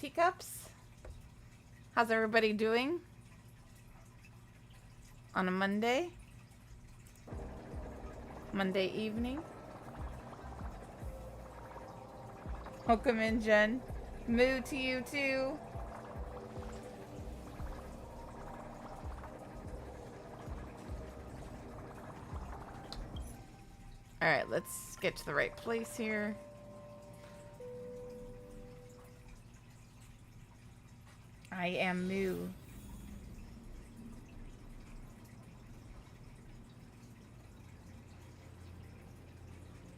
teacups. How's everybody doing? On a Monday evening. Welcome in, Jen. Moo to you too. Alright, let's get to the right place here. I am Moo.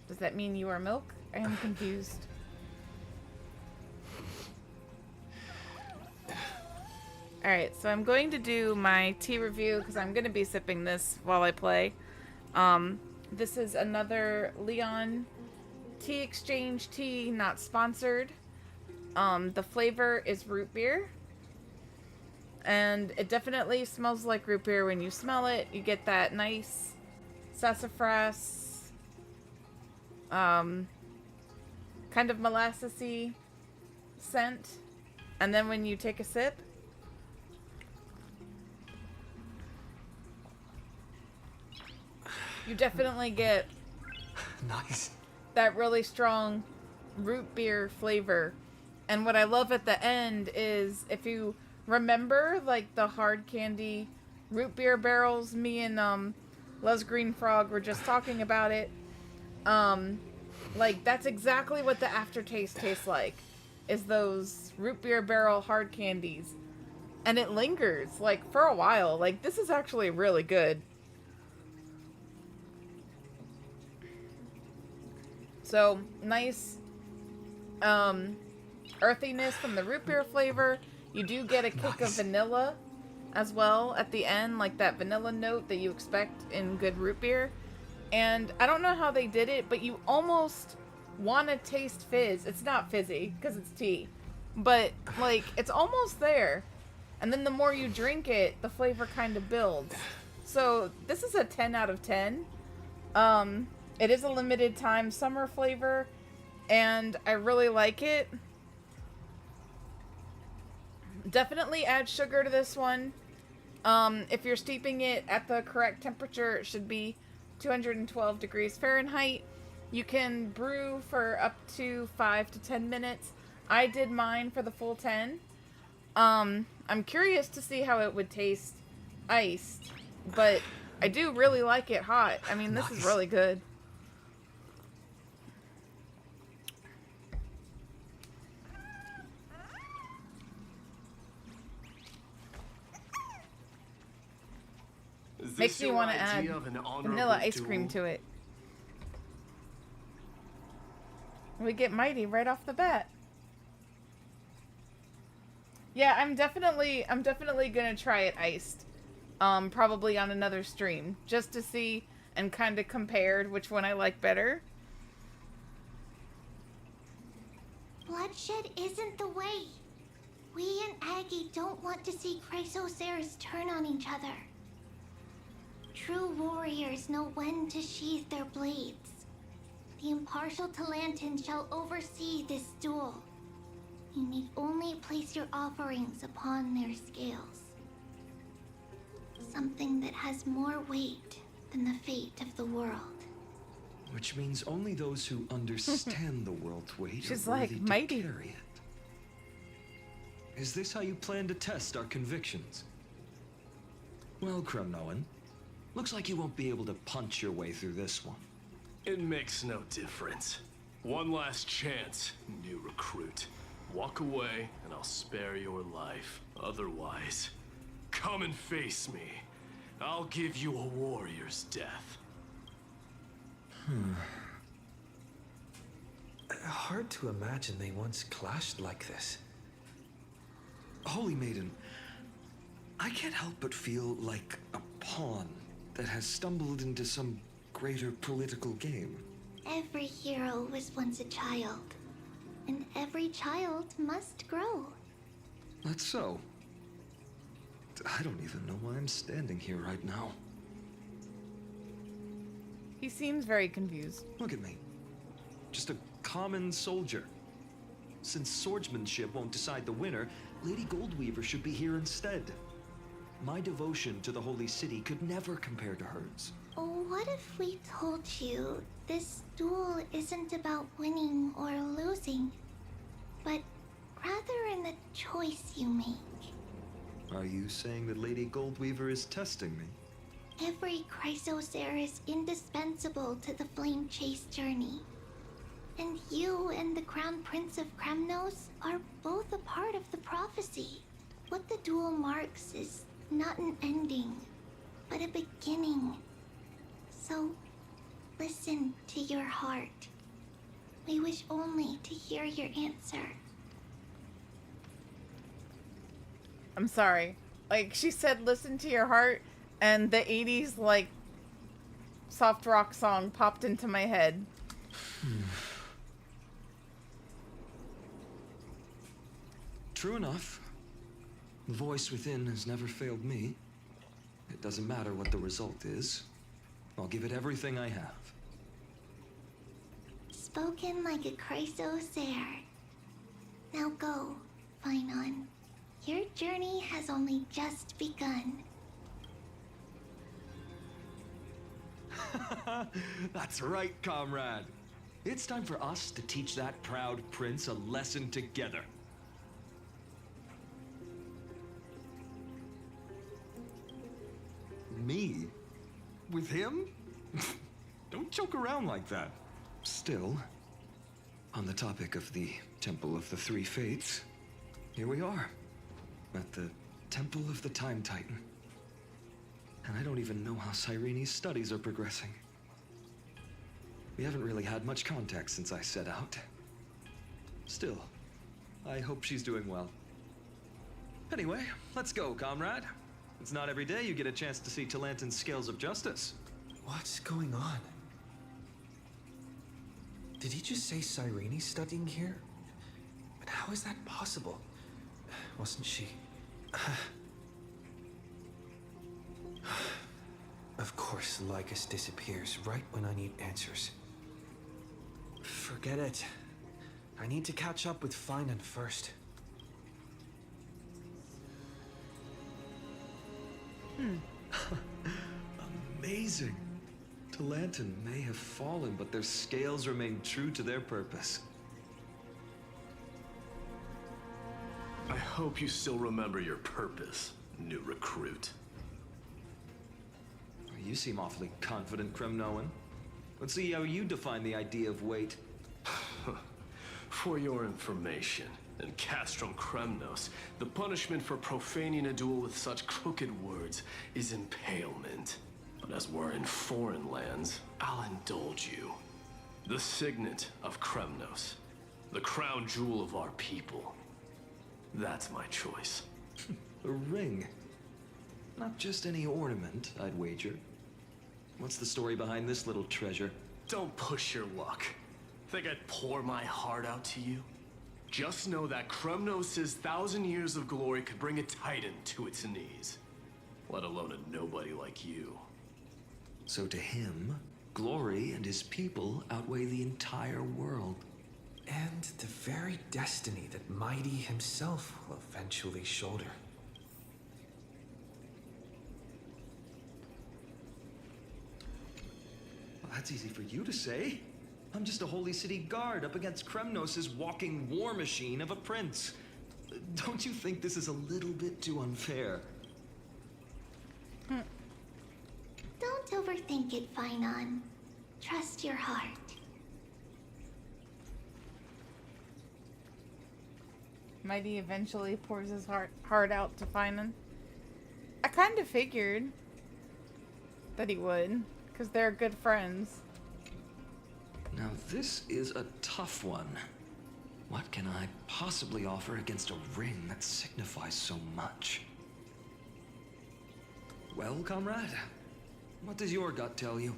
Does that mean you are milk? I am confused. Alright, so I'm going to do my tea review because I'm going to be sipping this while I play. This is another Lyon tea exchange tea, not sponsored. The flavor is root beer. And it definitely smells like root beer when you smell it. You get that nice sassafras, kind of molassesy scent. And then when you take a sip, you definitely get nice. That really strong root beer flavor. And what I love at the end is, if you remember, like, the hard candy root beer barrels, me and Les Green Frog were just talking about it. Like, that's exactly what the aftertaste tastes like, is those root beer barrel hard candies. And it lingers, like, for a while. Like, this is actually really good. So, nice earthiness from the root beer flavor. You do get a kick of vanilla as well at the end, like that vanilla note that you expect in good root beer. And I don't know how they did it, but you almost want to taste fizz. It's not fizzy because it's tea, but like it's almost there. And then the more you drink it, the flavor kind of builds. So this is a 10 out of 10. It is a limited time summer flavor, and I really like it. Definitely add sugar to this one. If you're steeping it at the correct temperature, it should be 212 degrees Fahrenheit. You can brew for up to 5 to 10 minutes. I did mine for the full 10. I'm curious to see how it would taste iced, but I do really like it hot. I mean, this is really good. Makes me want to add vanilla ice cream to it. We get mighty right off the bat. Yeah, I'm definitely gonna try it iced. Probably on another stream, just to see and kind of compared which one I like better. Bloodshed isn't the way. We and Aggie don't want to see Chrysoceres turn on each other. True warriors know when to sheathe their blades. The impartial Talantan shall oversee this duel. You need only place your offerings upon their scales. Something that has more weight than the fate of the world. Which means only those who understand the world's weight She's are worthy like, to mighty. carry it. Is this how you plan to test our convictions? Well, Kremnoan, looks like you won't be able to punch your way through this one. It makes no difference. One last chance, new recruit. Walk away, and I'll spare your life. Otherwise, come and face me. I'll give you a warrior's death. Hard to imagine they once clashed like this. Holy Maiden, I can't help but feel like a pawn that has stumbled into some greater political game. Every hero was once a child. And every child must grow. That's so. I don't even know why I'm standing here right now. He seems very confused. Look at me. Just a common soldier. Since swordsmanship won't decide the winner, Lady Goldweaver should be here instead. My devotion to the Holy City could never compare to hers. Oh, what if we told you this duel isn't about winning or losing, but rather in the choice you make? Are you saying that Lady Goldweaver is testing me? Every Chrysosaur is indispensable to the Flame Chase journey. And you and the Crown Prince of Kremnos are both a part of the prophecy. What the duel marks is not an ending, but a beginning. So, listen to your heart. We wish only to hear your answer. I'm sorry. Like, she said, listen to your heart, and the 80s, like, soft rock song popped into my head. True enough. The voice within has never failed me. It doesn't matter what the result is. I'll give it everything I have. Spoken like a Chrysosaur. Now go, Phainon. Your journey has only just begun. That's right, comrade. It's time for us to teach that proud prince a lesson together. Me? With him? Don't joke around like that. Still, on the topic of the Temple of the Three Fates, here we are, at the Temple of the Time Titan. And I don't even know how Cyrene's studies are progressing. We haven't really had much contact since I set out. Still, I hope she's doing well. Anyway, let's go, comrade. It's not every day you get a chance to see Talantin's scales of justice. What's going on? Did he just say Cyrene's studying here? But how is that possible? Wasn't she? Of course, Lycus disappears right when I need answers. Forget it. I need to catch up with Phainon first. Amazing. Talantin may have fallen, but their scales remain true to their purpose. I hope you still remember your purpose, new recruit. You seem awfully confident, Kremnoan. Let's see how you define the idea of weight. For your information, in Castrum Kremnos, the punishment for profaning a duel with such crooked words is impalement. But as we're in foreign lands, I'll indulge you. The signet of Kremnos, the crown jewel of our people. That's my choice. A ring. Not just any ornament, I'd wager. What's the story behind this little treasure? Don't push your luck. Think I'd pour my heart out to you? Just know that Kremnos' 1,000 years of glory could bring a titan to its knees. Let alone a nobody like you. So to him, glory and his people outweigh the entire world. And the very destiny that Mighty himself will eventually shoulder. Well, that's easy for you to say. I'm just a Holy City guard up against Kremnos' walking war machine of a prince. Don't you think this is a little bit too unfair? Don't overthink it, Phainon. Trust your heart. Mighty eventually pours his heart out to Phainon. I kind of figured that he would, because they're good friends. Now this is a tough one. What can I possibly offer against a ring that signifies so much? Well, comrade, what does your gut tell you?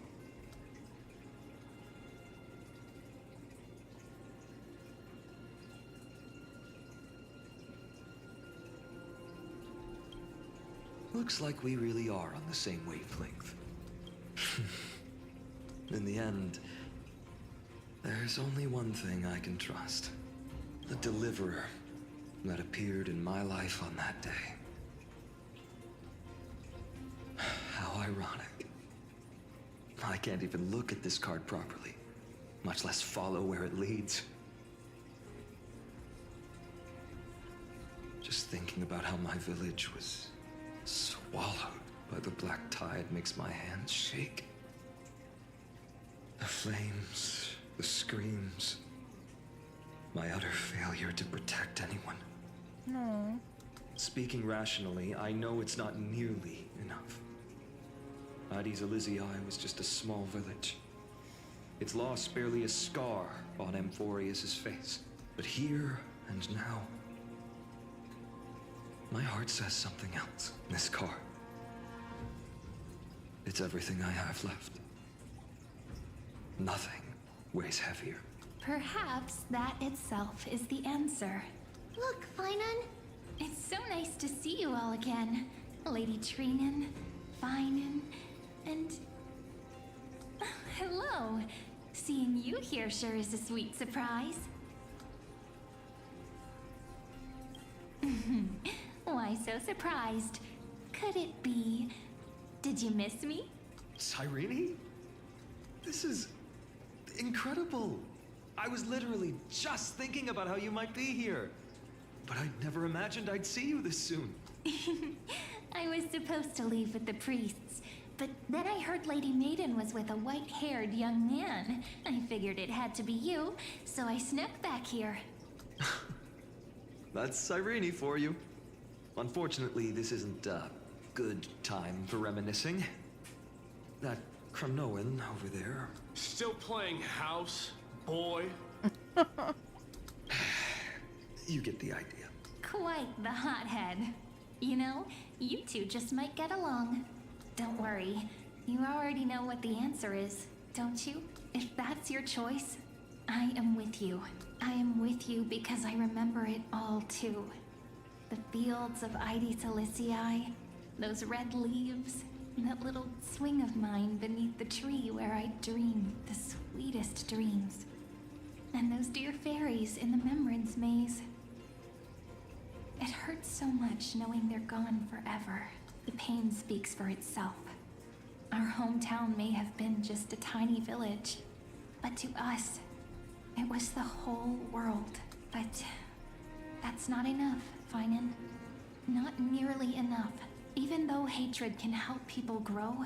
Looks like we really are on the same wavelength. In the end, there's only one thing I can trust. The deliverer that appeared in my life on that day. How ironic. I can't even look at this card properly, much less follow where it leads. Just thinking about how my village was swallowed by the black tide makes my hands shake. The flames, the screams, my utter failure to protect anyone. No. Speaking rationally, I know it's not nearly enough. Hades Elysiae was just a small village. Its loss barely a scar on Amphorius's face. But here and now, my heart says something else. This car. It's everything I have left. Nothing weighs heavier. Perhaps that itself is the answer. Look, Phainon. It's so nice to see you all again. Lady Trinan, Phainon, and... hello. Seeing you here sure is a sweet surprise. Why so surprised? Could it be... did you miss me? Cyrene? This is incredible. I was literally just thinking about how you might be here. But I'd never imagined I'd see you this soon. I was supposed to leave with the priests, but then I heard Lady Maiden was with a white-haired young man. I figured it had to be you, so I snuck back here. That's Cyrene for you. Unfortunately, this isn't a good time for reminiscing. That Cronoan over there. Still playing house, boy? You get the idea. Quite the hothead. You know, you two just might get along. Don't worry, you already know what the answer is, don't you? If that's your choice, I am with you. I am with you because I remember it all too. The fields of Hades Elysiae, those red leaves, that little swing of mine beneath the tree where I dreamed the sweetest dreams. And those dear fairies in the Membrance Maze. It hurts so much knowing they're gone forever. The pain speaks for itself. Our hometown may have been just a tiny village, but to us, it was the whole world. But that's not enough, Phainon. Not nearly enough. Even though hatred can help people grow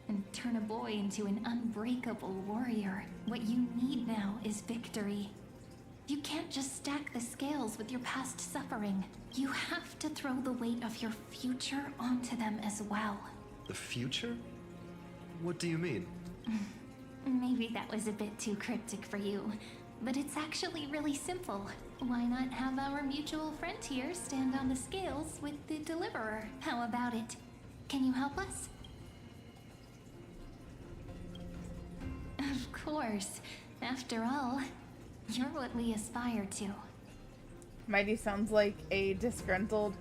and turn a boy into an unbreakable warrior, what you need now is victory. You can't just stack the scales with your past suffering. You have to throw the weight of your future onto them as well. The future? What do you mean? Maybe that was a bit too cryptic for you, but it's actually really simple. Why not have our mutual friend here stand on the scales with the deliverer? How about it? Can you help us? Of course. After all, you're what we aspire to. Mighty sounds like a disgruntled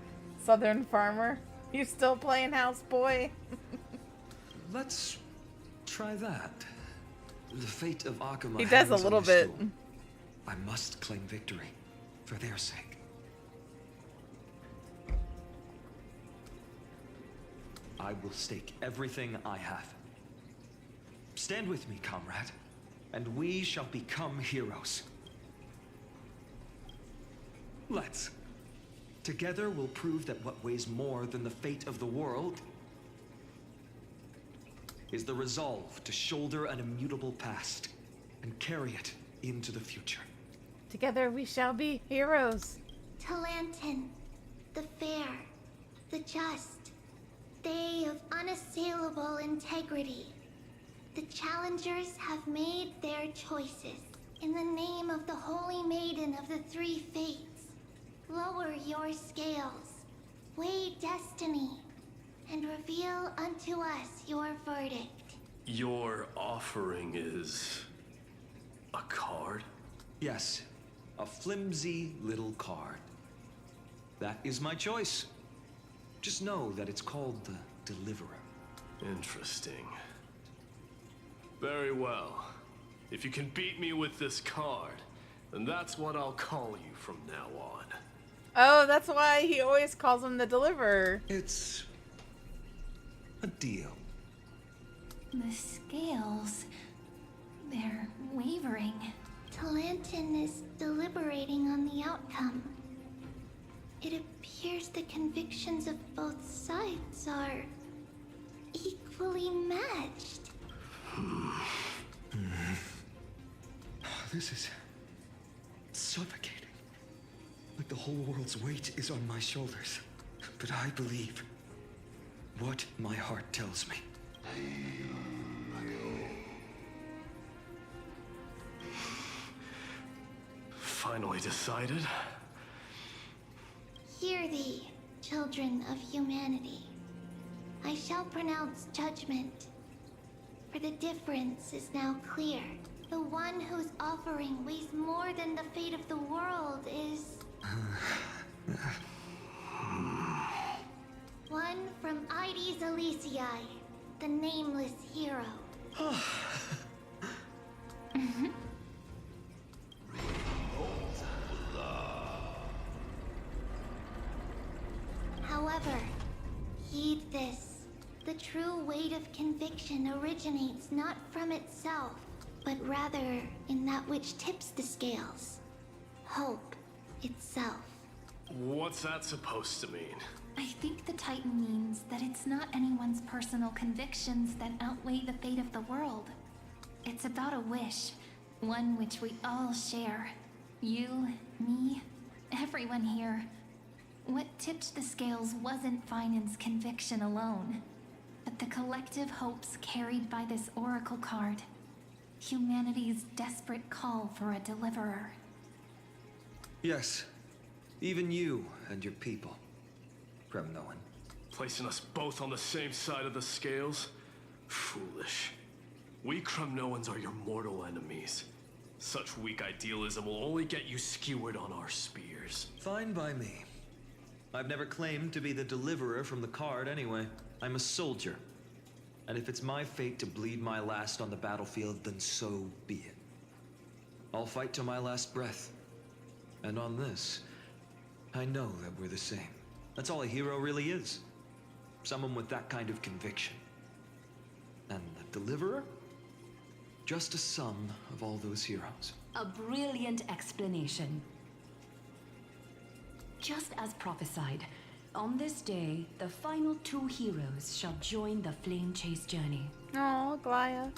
southern farmer. You still playing house, boy? Let's try that. The fate of Akuma He does a hangs on little your bit. stool. I must claim victory for their sake. I will stake everything I have. Stand with me, comrade, and we shall become heroes. Let's. Together we'll prove that what weighs more than the fate of the world is the resolve to shoulder an immutable past and carry it into the future. Together we shall be heroes. Talantin, the fair, the just, they of unassailable integrity. The challengers have made their choices. In the name of the Holy Maiden of the Three Fates, lower your scales, weigh destiny, and reveal unto us your verdict. Your offering is... a card? Yes, a flimsy little card. That is my choice. Just know that it's called the Deliverer. Interesting. Very well. If you can beat me with this card, And that's what I'll call you from now on. Oh, that's why he always calls him the deliverer. It's a deal. The scales. They're wavering. Talantin is deliberating on the outcome. It appears the convictions of both sides are equally matched. This is suffocating. Like the whole world's weight is on my shoulders. But I believe what my heart tells me. Finally decided? Hear thee, children of humanity. I shall pronounce judgment. For the difference is now clear. The one whose offering weighs more than the fate of the world is... one from Ides Elysiae, the nameless hero. However, heed this. The true weight of conviction originates not from itself, but rather in that which tips the scales. Hope itself. What's that supposed to mean? I think the Titan means that it's not anyone's personal convictions that outweigh the fate of the world. It's about a wish, one which we all share. You, me, everyone here. What tipped the scales wasn't Phainon's conviction alone, but the collective hopes carried by this oracle card. Humanity's desperate call for a deliverer. Yes, even you and your people, Phainon. Placing us both on the same side of the scales? Foolish. We Kremnoans are your mortal enemies. Such weak idealism will only get you skewered on our spears. Fine by me. I've never claimed to be the deliverer from the card anyway. I'm a soldier. And if it's my fate to bleed my last on the battlefield, then so be it. I'll fight till my last breath. And on this, I know that we're the same. That's all a hero really is. Someone with that kind of conviction. And the deliverer? Just a sum of all those heroes. A brilliant explanation. Just as prophesied, on this day, the final two heroes shall join the flame chase journey. Oh, Glaya.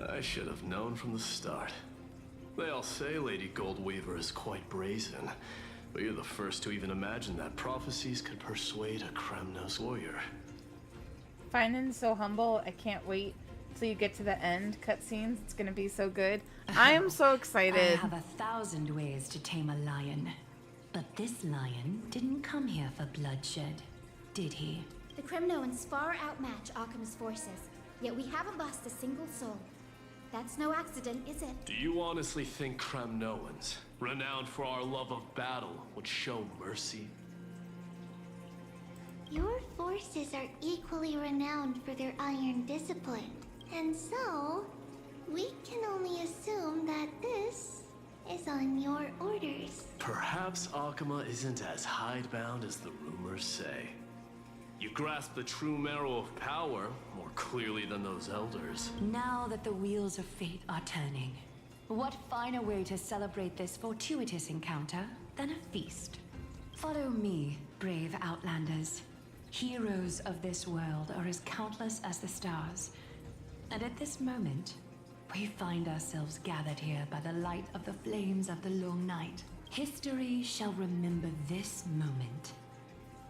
I should have known from the start. They all say Lady Goldweaver is quite brazen, but you're the first to even imagine that prophecies could persuade a Kremnos warrior. Phainon's so humble. I can't wait till you get to the end cutscenes. It's gonna be so good. I am so I excited. have 1,000 ways to tame a lion. But this lion didn't come here for bloodshed, did he? The Kremnoans far outmatch Occam's forces, yet we haven't lost a single soul. That's no accident, is it? Do you honestly think Kremnoans, renowned for our love of battle, would show mercy? Your forces are equally renowned for their iron discipline. And so, we can only assume that this is on your orders. Perhaps Akama isn't as hidebound as the rumors say. You grasp the true marrow of power more clearly than those elders. Now that the wheels of fate are turning, what finer way to celebrate this fortuitous encounter than a feast? Follow me, brave outlanders. Heroes of this world are as countless as the stars. And at this moment, we find ourselves gathered here by the light of the flames of the long night. History shall remember this moment.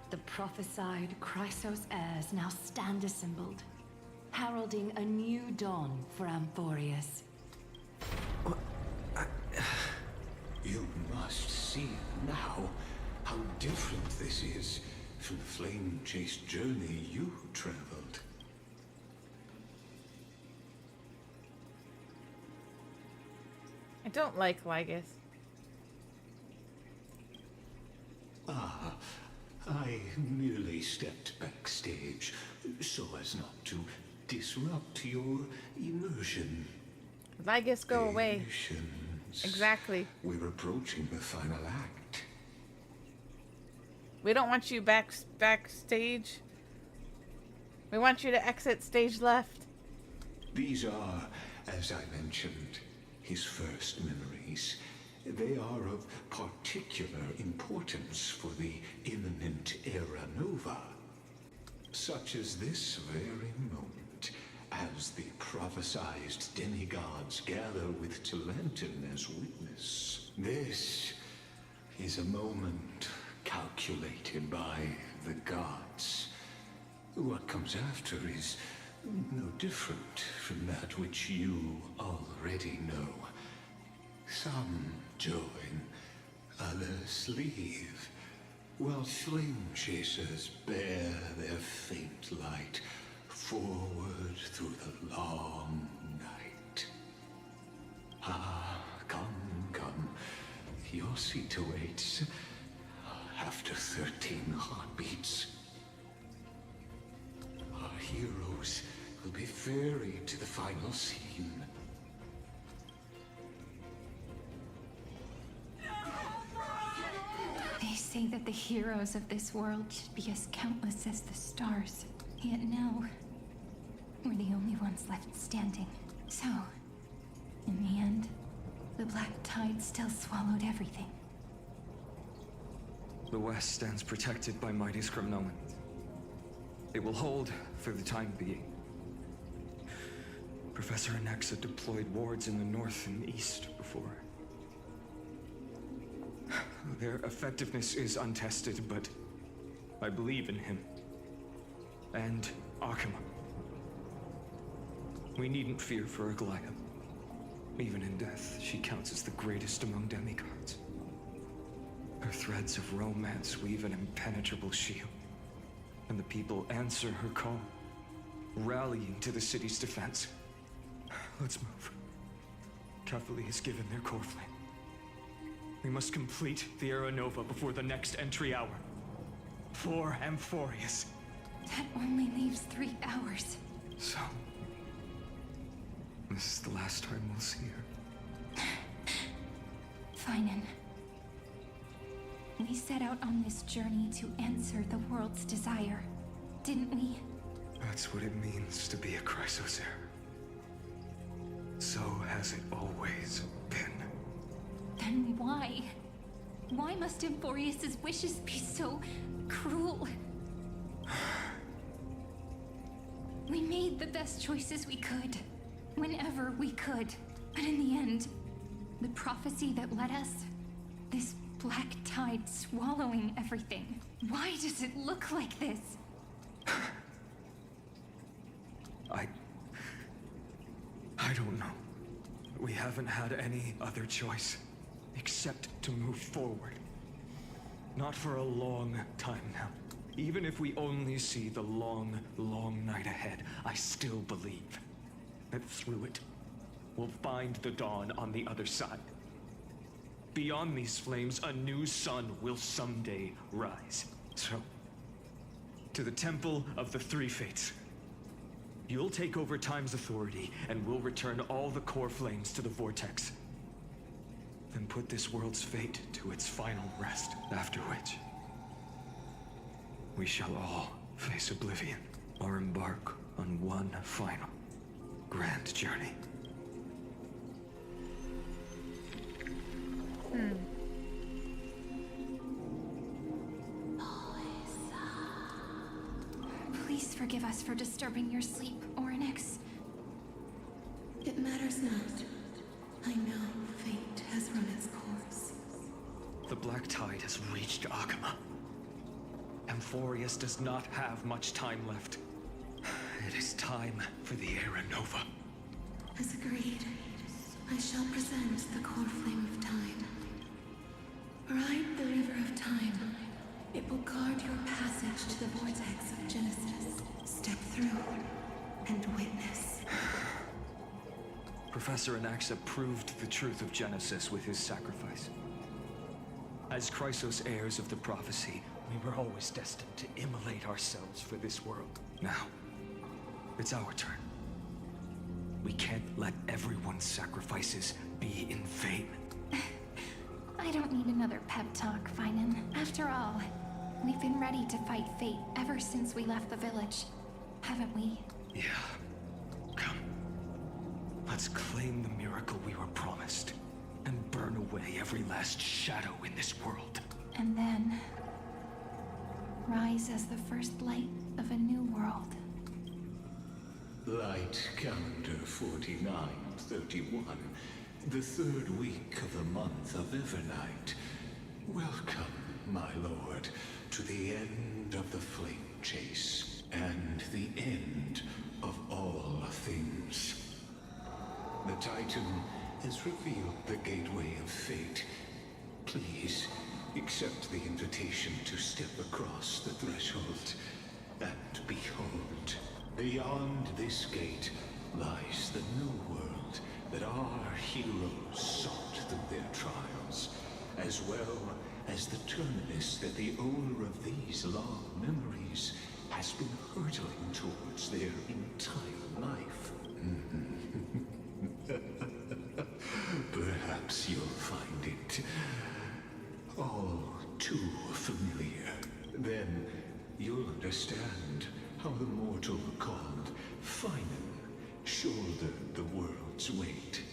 The prophesied Chrysos heirs now stand assembled, heralding a new dawn for Amphorius. You must see now how different this is from the flame-chased journey you traveled. I don't like Lygus. Ah, I merely stepped backstage so as not to disrupt your immersion. Lygus, go away. Patience. Exactly. We're approaching the final act. We don't want you backstage. We want you to exit stage left. These are, as I mentioned, his first memories. They are of particular importance for the imminent Era Nova. Such as this very moment, as the prophesized demigods gather with Talenton as witness. This is a moment calculated by the gods. What comes after is no different from that which you already know. Some join, others leave, while flame chasers bear their faint light forward through the long night. Ah, come. Your seat awaits after 13 heartbeats. Our heroes will be ferried to the final scene. They say that the heroes of this world should be as countless as the stars. Yet now, we're the only ones left standing. So, in the end, the black tide still swallowed everything. The West stands protected by mighty Scripnomans. It will hold for the time being. Professor Anaxa deployed wards in the north and east before. Their effectiveness is untested, but I believe in him. And Akuma. We needn't fear for Aglaya. Even in death, she counts as the greatest among demigods. Her threads of romance weave an impenetrable shield, and the people answer her call, rallying to the city's defense. Let's move. Cavalry has given their core flame. We must complete the Era Nova before the next entry hour. For Amphorius. That only leaves 3 hours. So, this is the last time we'll see her. Phainon. We set out on this journey to answer the world's desire, didn't we? That's what it means to be a Chrysosaur. So has it always been. Then why? Why must Amphorius's wishes be so cruel? We made the best choices we could, whenever we could. But in the end, the prophecy that led us, this black tide swallowing everything. Why does it look like this? I don't know. We haven't had any other choice, except to move forward. Not for a long time now. Even if we only see the long, long night ahead, I still believe that through it, we'll find the dawn on the other side. Beyond these flames, a new sun will someday rise. So, to the Temple of the Three Fates. You'll take over Time's authority, and we'll return all the core flames to the Vortex. Then put this world's fate to its final rest, after which we shall all face oblivion, or embark on one final grand journey. Please forgive us for disturbing your sleep, Oryx. It matters not. I know fate has run its course. The black tide has reached Akuma. Amphorius does not have much time left. It is time for the Era Nova. As agreed, I shall present the core flame of time. Ride the river of time. It will guard your passage to the vortex of Genesis. Step through and witness. Professor Anaxa proved the truth of Genesis with his sacrifice. As Chrysos heirs of the prophecy, we were always destined to immolate ourselves for this world. Now, it's our turn. We can't let everyone's sacrifices be in vain. I don't need another pep talk, Phainon. After all, we've been ready to fight fate ever since we left the village, haven't we? Yeah. Come. Let's claim the miracle we were promised, and burn away every last shadow in this world. And then rise as the first light of a new world. Light calendar 4931, the third week of the month of Evernight. Welcome, my lord, to the end of the flame chase, and the end of all things. The Titan has revealed the gateway of fate. Please, accept the invitation to step across the threshold. And behold, beyond this gate lies the new world that our heroes sought through their trials, as well as the terminus that the owner of these long memories has been hurtling towards their entire life. Perhaps you'll find it all too familiar. Then you'll understand how the mortal called Phainon shouldered the world's weight.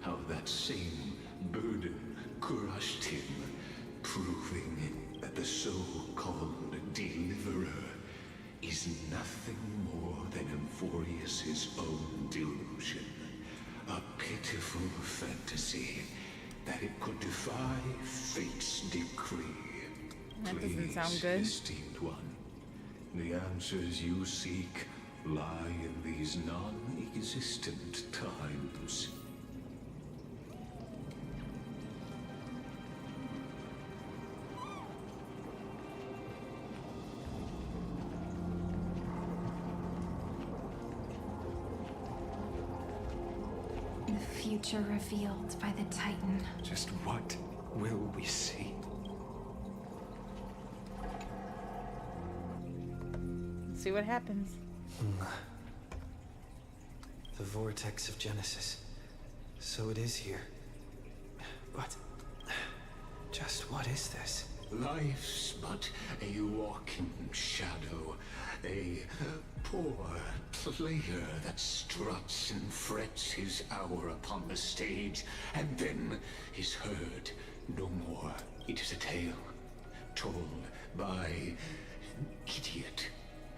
How that same burden crushed him, proving that the so-called deliverer is nothing more than Euphorius's own delusion. A pitiful fantasy that it could defy fate's decree. That doesn't sound good. Esteemed one, the answers you seek lie in these non-existent times. The future revealed by the Titan. Just what will we see? See what happens. The vortex of Genesis. So it is here. But just what is this? Life's but a walking shadow, a poor player that struts and frets his hour upon the stage, and then is heard no more. It is a tale told by an idiot,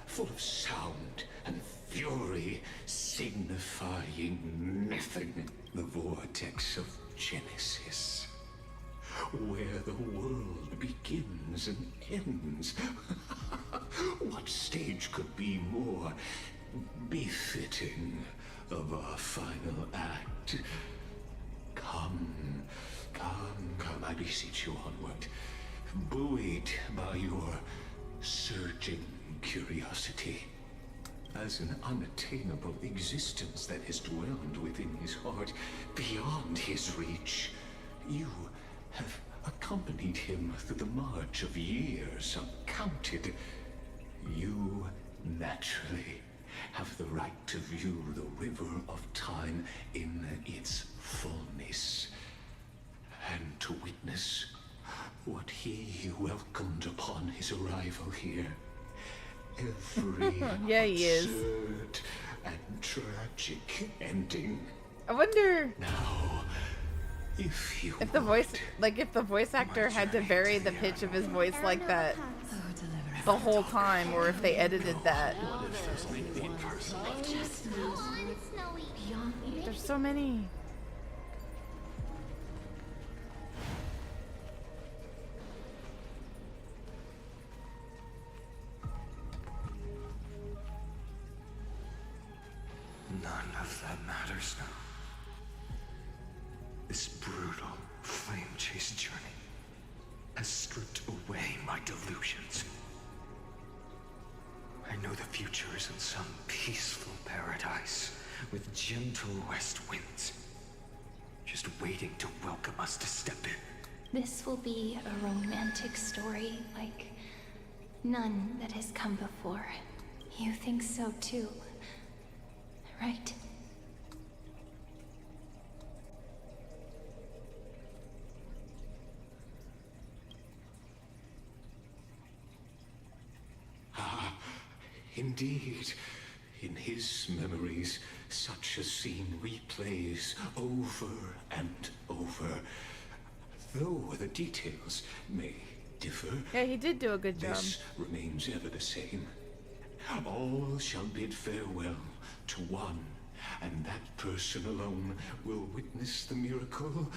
full of sound and fury, signifying nothing. The vortex of Genesis, where the world begins and ends. What stage could be more befitting of our final act? Come, I beseech you onward, buoyed by your surging curiosity. As an unattainable existence that has dwelled within his heart, beyond his reach, you have accompanied him through the march of years uncounted. You naturally have the right to view the river of time in its fullness, and to witness what he welcomed upon his arrival here. Every Yeah, he is. absurd and tragic ending. I wonder Now, if you if the voice, would, if the voice actor had to vary the pitch of his voice like that the whole time, or if they edited that. Come on, Snowy. There's so many. None of that matters now. This brutal flame chase journey has stripped away my delusions. I know the future is in some peaceful paradise with gentle west winds, just waiting to welcome us to step in. This will be a romantic story like none that has come before. You think so too, right? indeed. In his memories, such a scene replays over and over. Though the details may differ, Yeah, he did do a good job. this remains ever the same. All shall bid farewell to one, and that person alone will witness the miracle.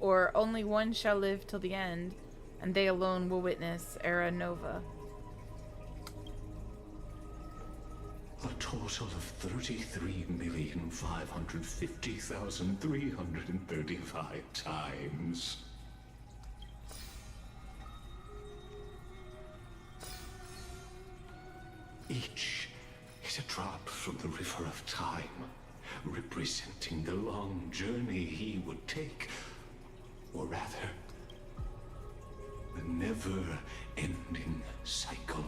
Or only one shall live till the end, and they alone will witness Era Nova. A total of 33,550,335 times. Each is a drop from the river of time, representing the long journey he would take, or rather, the never-ending cycle.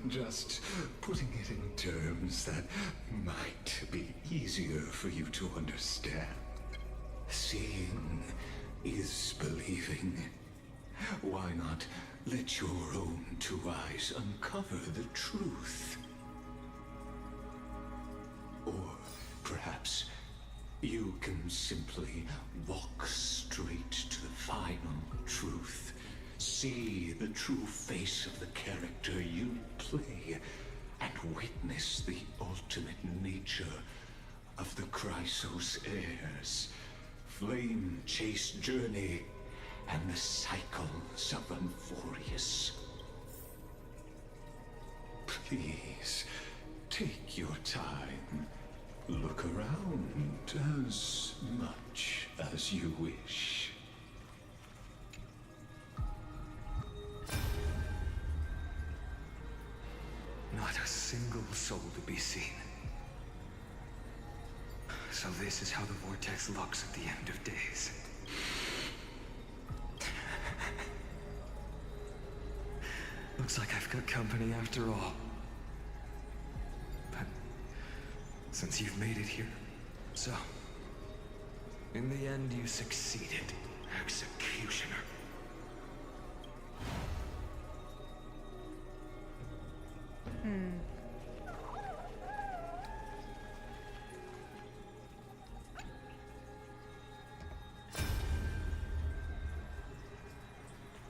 Just putting it in terms that might be easier for you to understand. Seeing is believing. Why not let your own two eyes uncover the truth? Or perhaps you can simply walk straight to the final truth. See the true face of the character you play, and witness the ultimate nature of the Chrysos heirs, flame-chased journey, and the cycles of Euphorius. Please, take your time. Look around as much as you wish. Not a single soul to be seen. So this is how the vortex looks at the end of days. Looks like I've got company after all. But since you've made it here, so in the end you succeeded, Executioner.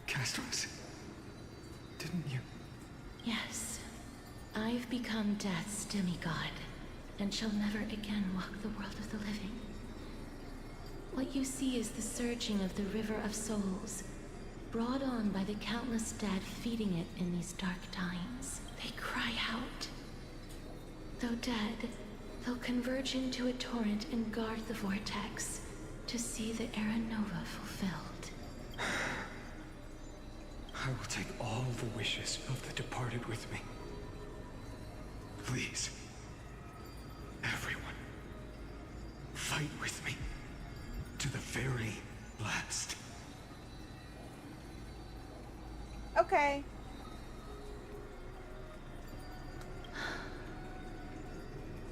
Castros, didn't you? Yes. I've become Death's demigod, and shall never again walk the world of the living. What you see is the surging of the river of souls, brought on by the countless dead feeding it in these dark times. They cry out. Though dead, they'll converge into a torrent and guard the vortex to see the Era Nova fulfilled. I will take all the wishes of the departed with me. Please, everyone, fight with me to the very last. Okay.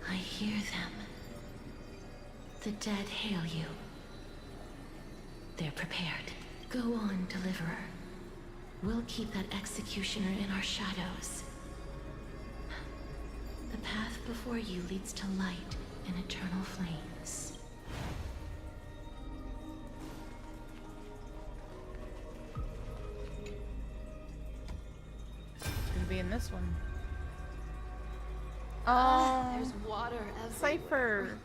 I hear them. The dead hail you. They're prepared. Go on, Deliverer. We'll keep that executioner in our shadows. The path before you leads to light and eternal flames. It's gonna be in this one. There's water everywhere. Cypher.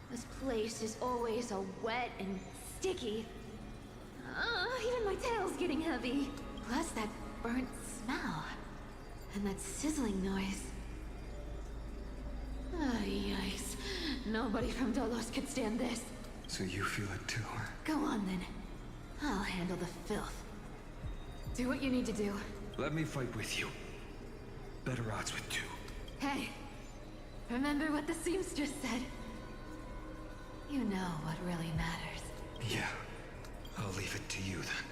This place is always so wet and sticky. Even my tail's getting heavy. Plus that burnt smell. And that sizzling noise. Yikes. Nobody from Dolos could stand this. So you feel it too, huh? Go on then. I'll handle the filth. Do what you need to do. Let me fight with you. Better odds with two. Hey, remember what the seamstress said? You know what really matters. Yeah, I'll leave it to you then.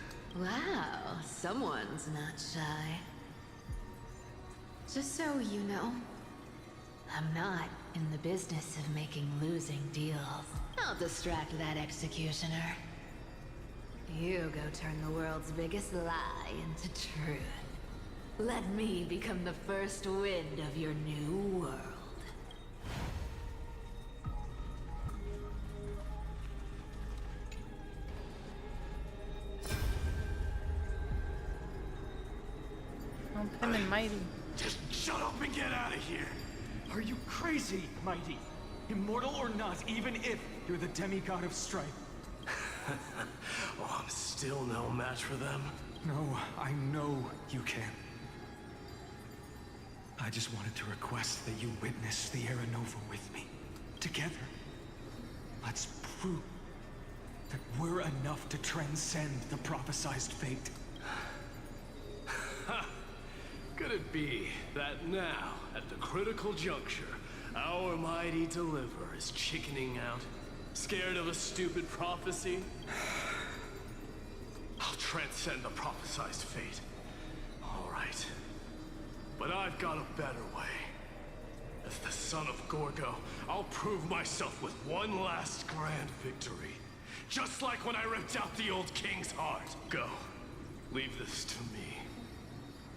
Wow, someone's not shy. Just so you know, I'm not in the business of making losing deals. I'll distract that executioner. You go turn the world's biggest lie into truth. Let me become the first wind of your new world. Oh, him and Mighty. Just shut up and get out of here! Are you crazy, Mighty? Immortal or not, even if you're the demigod of strife. Oh, I'm still no match for them. No, I know you can. I just wanted to request that you witness the Era Nova with me. Together. Let's prove that we're enough to transcend the prophesized fate. Could it be that now, at the critical juncture, our mighty deliverer is chickening out? Scared of a stupid prophecy? I'll transcend the prophesized fate. All right. But I've got a better way. As the son of Gorgo, I'll prove myself with one last grand victory. Just like when I ripped out the old king's heart. Go. Leave this to me.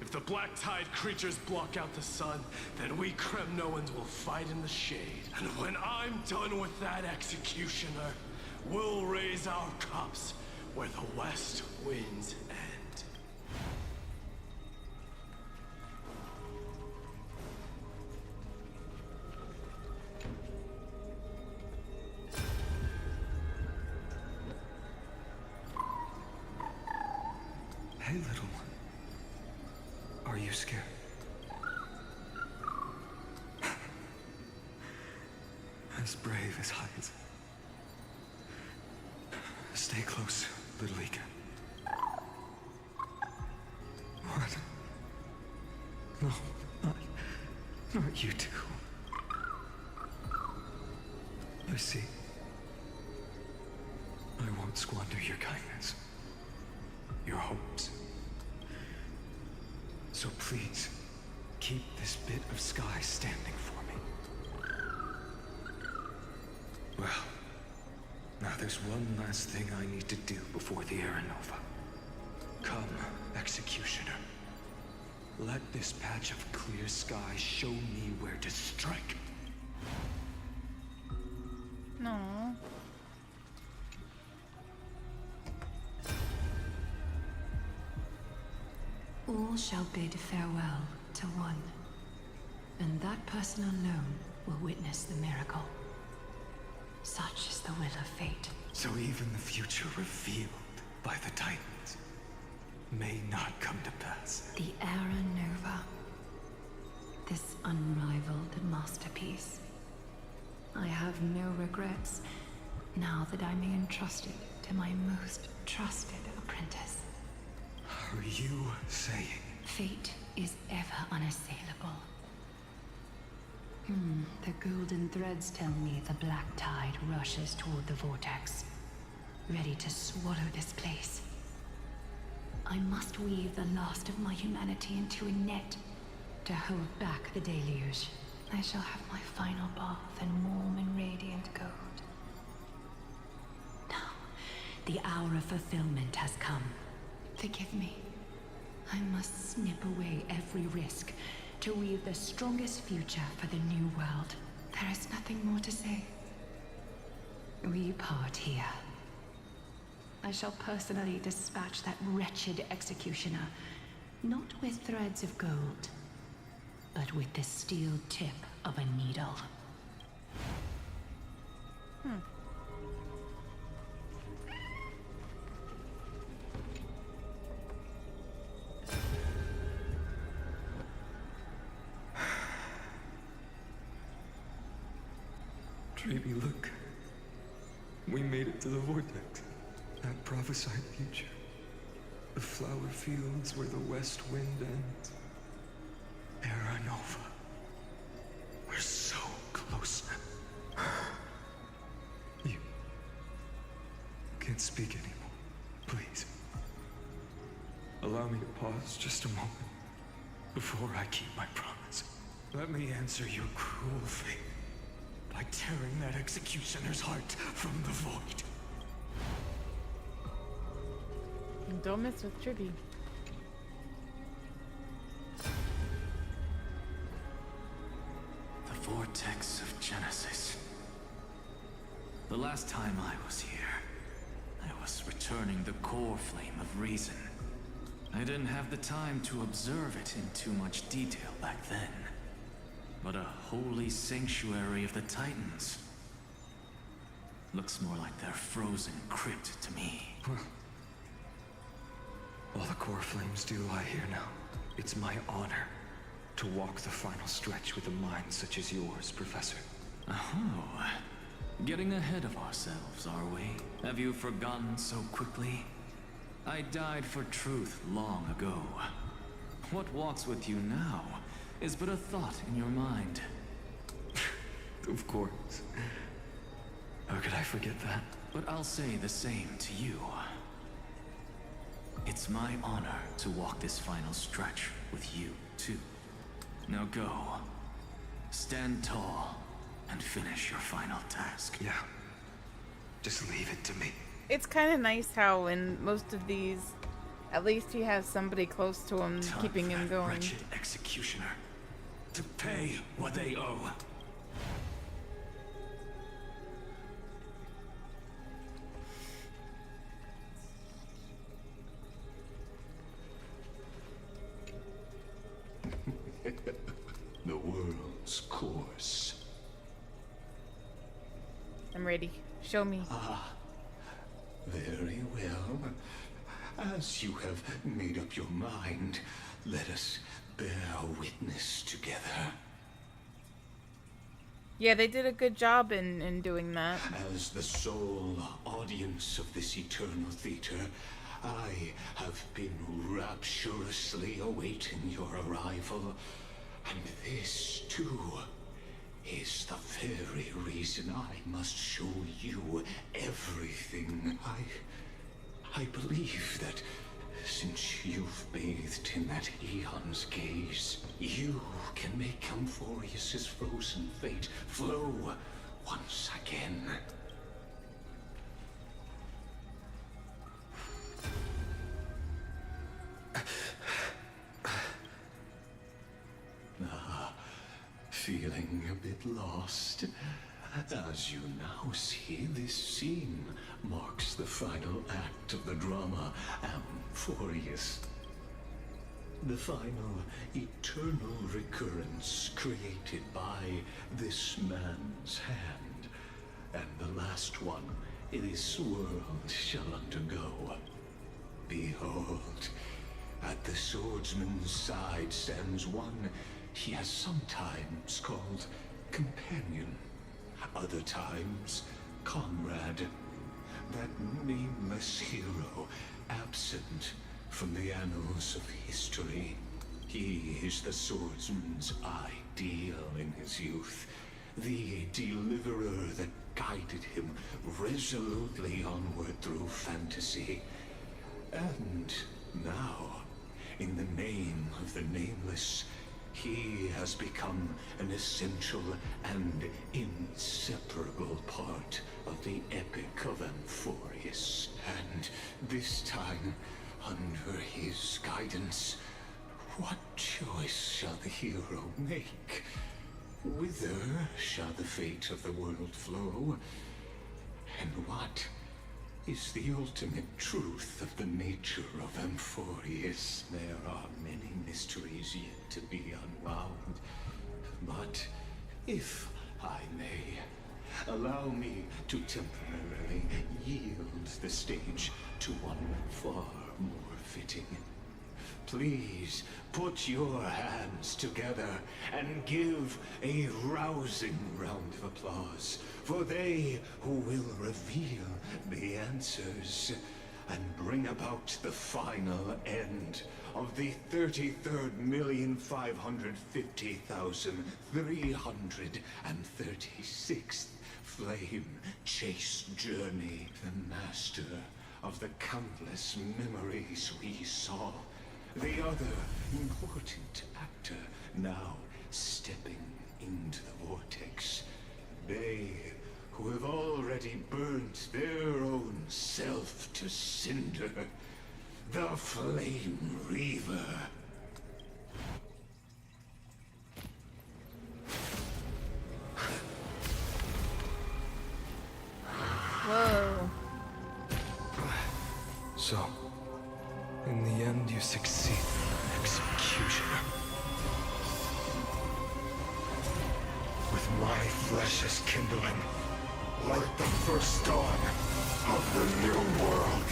If the black tide creatures block out the sun, then we Kremnoans will fight in the shade. And when I'm done with that executioner, we'll raise our cups where the west winds end. Hey, little one. Are you scared? As brave as heights. Stay close, little Ika. What? No, not you two. I see. I won't squander your kindness. Your hopes. So please, keep this bit of sky standing for me. Well, now there's one last thing I need to do before the Era Nova. Come, Executioner. Let this patch of clear sky show me where to strike. No. All shall bid farewell to one, and that person alone will witness the miracle. Such is the will of fate. So even the future revealed by the Titans may not come to pass. The Era Nova. This unrivaled masterpiece. I have no regrets now that I may entrust it to my most trusted apprentice. Are you saying? Fate is ever unassailable. The golden threads tell me the black tide rushes toward the vortex, ready to swallow this place. I must weave the last of my humanity into a net to hold back the deluge. I shall have my final bath in warm and radiant gold. Now, the hour of fulfillment has come. Forgive me. I must snip away every risk to weave the strongest future for the new world. There is nothing more to say. We part here. I shall personally dispatch that wretched executioner, not with threads of gold, but with the steel tip of a needle. Dreamy, look. We made it to the vortex. That prophesied future. The flower fields where the west wind ends. Era Nova. We're so close now. You can't speak anymore. Please. Allow me to pause just a moment before I keep my promise. Let me answer your cruel fate by tearing that executioner's heart from the void. And don't mess with Tribby. The vortex of Genesis. The last time I was here, I was returning the core flame of reason. I didn't have the time to observe it in too much detail back then. But a holy sanctuary of the Titans. Looks more like their frozen crypt to me. All the core flames do lie here now. It's my honor to walk the final stretch with a mind such as yours, Professor. Oh, getting ahead of ourselves, are we? Have you forgotten so quickly? I died for truth long ago. What walks with you now is but a thought in your mind. Of course. How could I forget that? But I'll say the same to you. It's my honor to walk this final stretch with you, too. Now go. Stand tall and finish your final task. Yeah. Just leave it to me. It's kind of nice how in most of these, at least he has somebody close to him keeping him going. Wretched executioner. To pay what they owe. The world's course. I'm ready. Show me. Very well. As you have made up your mind, let us bear witness together. Yeah, they did a good job in doing that. As the sole audience of this eternal theater, I have been rapturously awaiting your arrival. And this, too, is the very reason I must show you everything. I believe that since you've bathed in that Eon's gaze, you can make Amphorius's frozen fate flow once again. Feeling a bit lost? As you now see, this scene marks the final act of the drama, Amphorius. The final, eternal recurrence created by this man's hand. And the last one this world shall undergo. Behold, at the swordsman's side stands one he has sometimes called companion, other times comrade, that nameless hero absent from the annals of history. He is the swordsman's ideal in his youth, the deliverer that guided him resolutely onward through fantasy. And now, in the name of the nameless, he has become an essential and inseparable part of the epic of Amphorius. And this time, under his guidance, what choice shall the hero make? Whither shall the fate of the world flow? And what is the ultimate truth of the nature of Amphorius? There are many mysteries yet to be unwound. But if I may, allow me to temporarily yield the stage to one far more fitting. Please put your hands together and give a rousing round of applause for they who will reveal the answers and bring about the final end of the 33,550,336th flame chase journey. The master of the countless memories we saw. The other important actor now stepping into the vortex. They who have already burnt their own self to cinder. The Flame Reaver. Whoa. So, in the end, you succeed. Executioner. With my flesh as kindling, like the first dawn of the new world.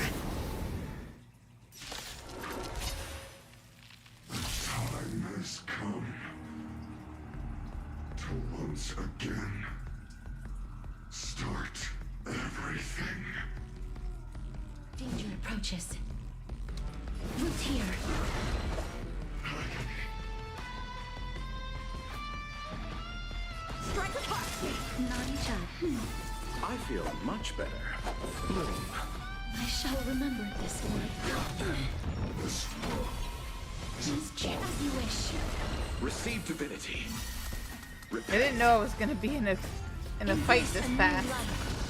The time has come to once again start everything. Danger approaches. Root here. Strike apart! Not each other. I feel much better. Bloom. I shall remember this word. Please choose as you wish. Receive divinity. I didn't know I was gonna be in a fight this fast.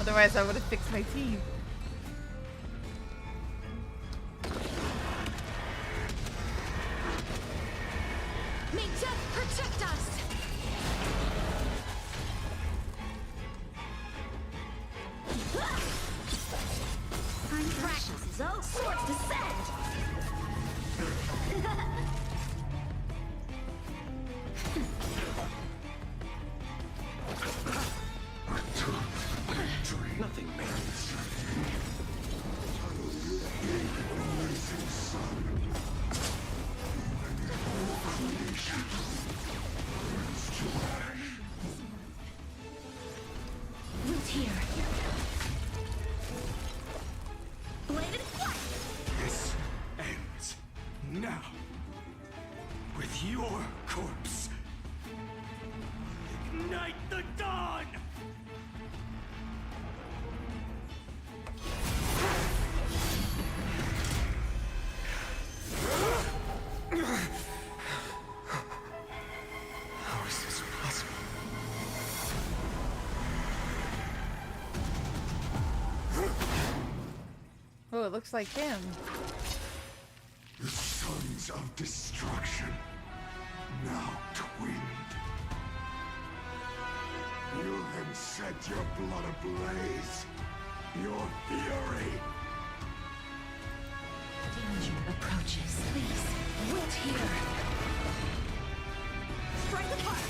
Otherwise, I would have fixed my team. May death protect us! Practice, oh, swords descend! Nothing matters. Root here. Bladed flight! This ends now. With your corpse. Ignite the dawn! How is this possible? Oh, it looks like him. The sons of destruction, now twinned. You then set your blood ablaze, your fury. Danger approaches. Please, wait here. Strike apart!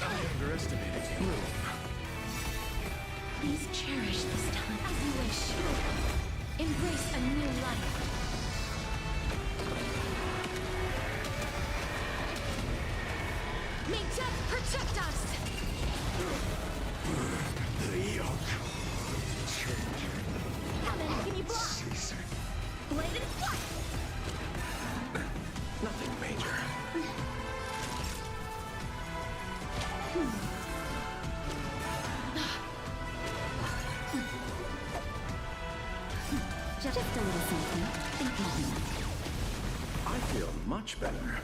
I underestimated you. Please cherish this time as you wish. Embrace a new life. May death protect us! The yoke. How many can you block? Ceasing. Bladed flight! Nothing major. Just a little something. Think nothing. I feel much better.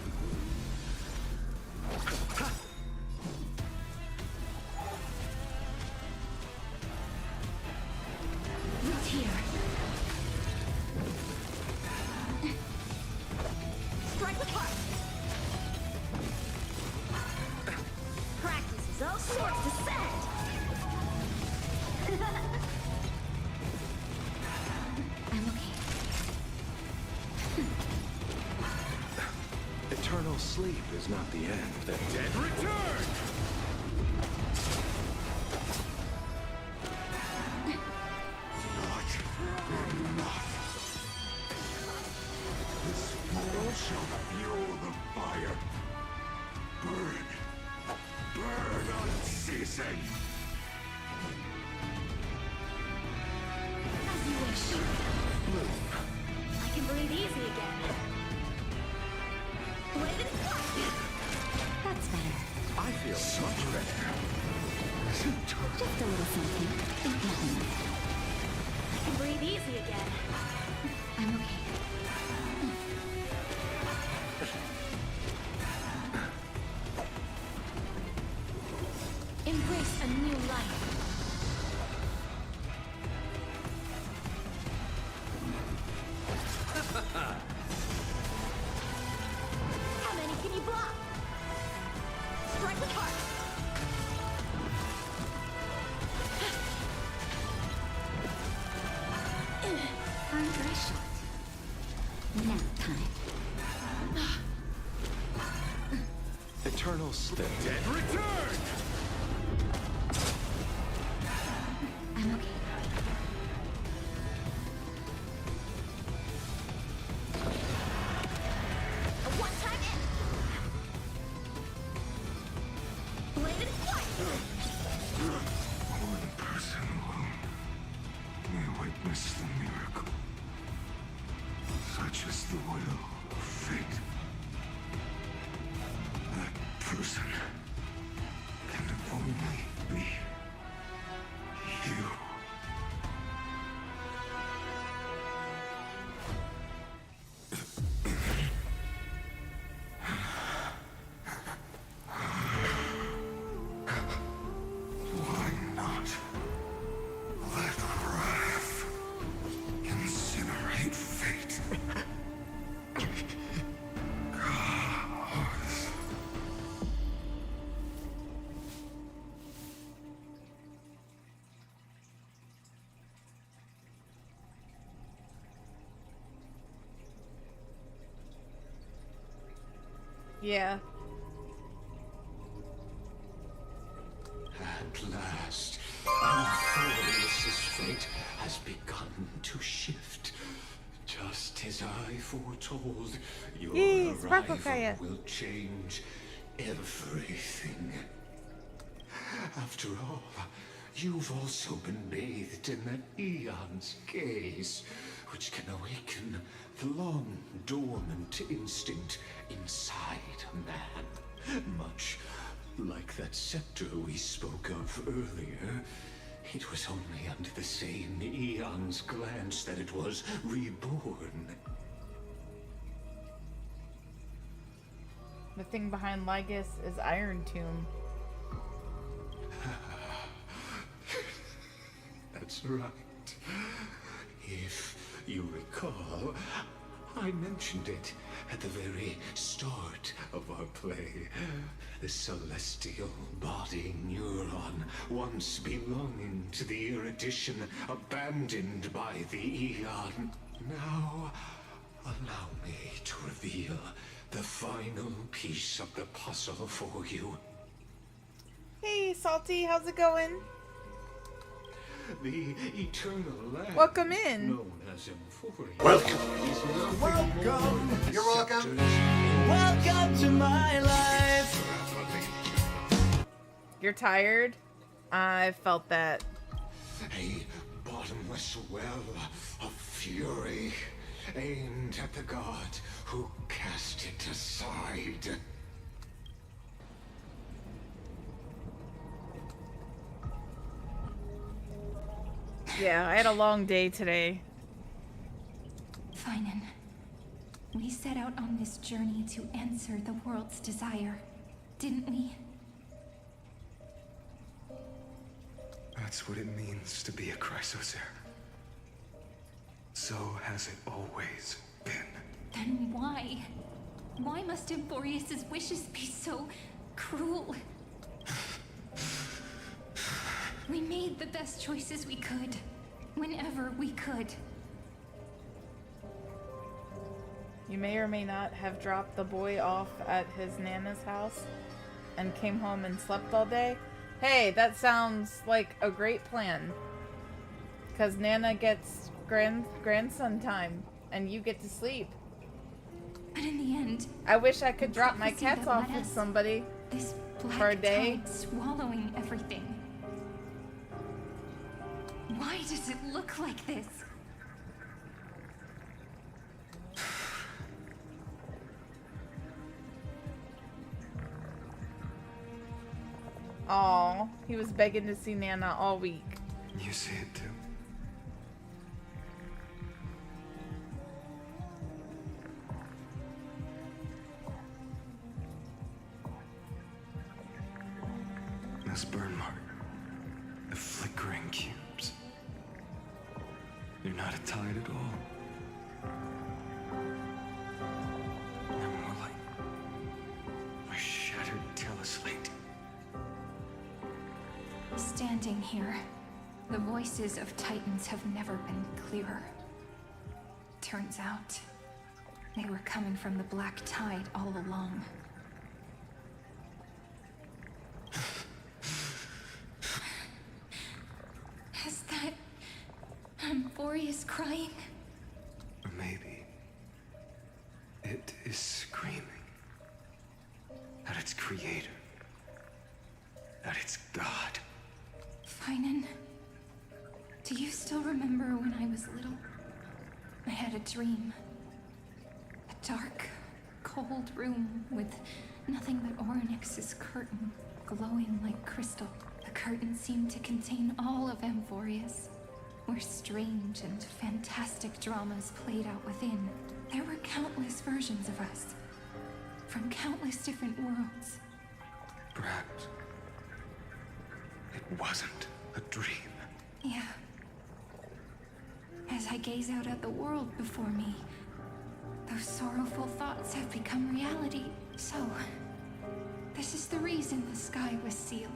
Root here. Strike apart! Practice is all swords descend! I'm okay. Eternal sleep is not the end. The dead return! Not enough. This world shall fuel the fire. Burn. Burn unceasing. As you wish. I can breathe easy again. Bladed flight! That's better. I feel much better. Just a little something. Think nothing. I can breathe easy again. I'm okay. Embrace a new life. How many can you block? Strike with heart. Aren't I short? Nap time. Eternal The dead return! I'm okay. A one-time in. Bladed flight. One person may witness the miracle. Such is the will of fate. That person can only be you. Why not let wrath incinerate fate? Gods. Yeah. At last, Anthurius' fate has begun to shift. Just as I foretold, your Yay, Sparkle arrival Kaya. will change everything. After all, you've also been bathed in that eon's gaze, which can awaken the long dormant instinct inside a man. Much like that scepter we spoke of earlier, it was only under the same eon's glance that it was reborn. The thing behind Lygus is Iron Tomb. That's right. If you recall, I mentioned it at the very start of our play. The celestial body neuron, once belonging to the erudition, abandoned by the Eon. Now, allow me to reveal the final piece of the puzzle for you. Hey, Salty, how's it going? The eternal land, Welcome in. known as Emphoria, Welcome. is nothing Welcome. more than You're welcome. scepters. Welcome to my life. You're tired? I felt that. A bottomless well of fury aimed at the god who cast it aside. Yeah, I had a long day today. Phainon, we set out on this journey to answer the world's desire, didn't we? That's what it means to be a chrysocer. So has it always been. Then why? Why must Emphorius's wishes be so cruel? We made the best choices we could, whenever we could. You may or may not have dropped the boy off at his Nana's house and came home and slept all day. Hey, that sounds like a great plan. Because Nana gets grandson time and you get to sleep. But in the end, I wish I could drop my prophecy cats that off led with us- somebody this black for a day. tide swallowing everything. Why does it look like this? Aw, he was begging to see Nana all week. You see it too. This burn mark. The flickering cubes. You're not a tide at all. You're more like a shattered teleslate. Standing here, the voices of Titans have never been clearer. Turns out, they were coming from the Black Tide all along. Is that Amphorius crying? Or maybe it is screaming at its creator, at its god. Phainon, do you still remember when I was little? I had a dream. A dark, cold room with nothing but Orynyx's curtain, glowing like crystal. The curtain seemed to contain all of Amphorius, where strange and fantastic dramas played out within. There were countless versions of us, from countless different worlds. Perhaps it wasn't a dream. Yeah. As I gaze out at the world before me, those sorrowful thoughts have become reality. So, this is the reason the sky was sealed.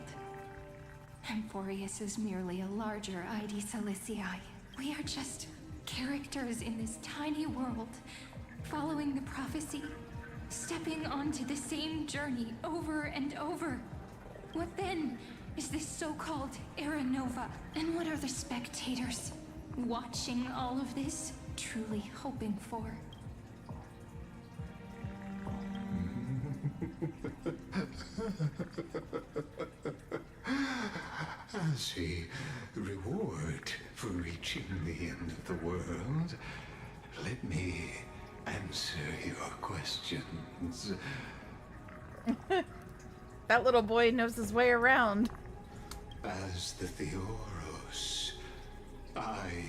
Amphorius is merely a larger ID Silicii. We are just characters in this tiny world, following the prophecy, stepping onto the same journey over and over. What then is this so-called Era Nova? And what are the spectators watching all of this truly hoping for? As a reward for reaching the end of the world, let me answer your questions. That little boy knows his way around. As the Theoros, I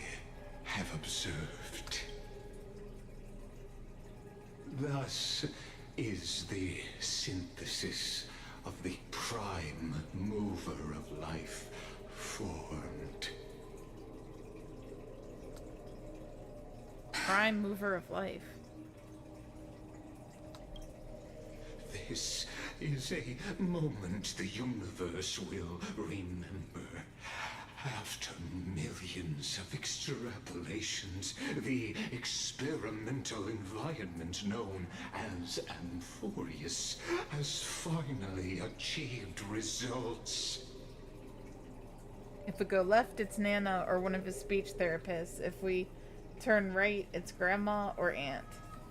have observed. Thus is the synthesis of the prime mover of life formed. Prime mover of life. This is a moment the universe will remember. After millions of extrapolations, the experimental environment known as Amphorius has finally achieved results. If we go left, it's Nana or one of his speech therapists. If we turn right, it's Grandma or Aunt.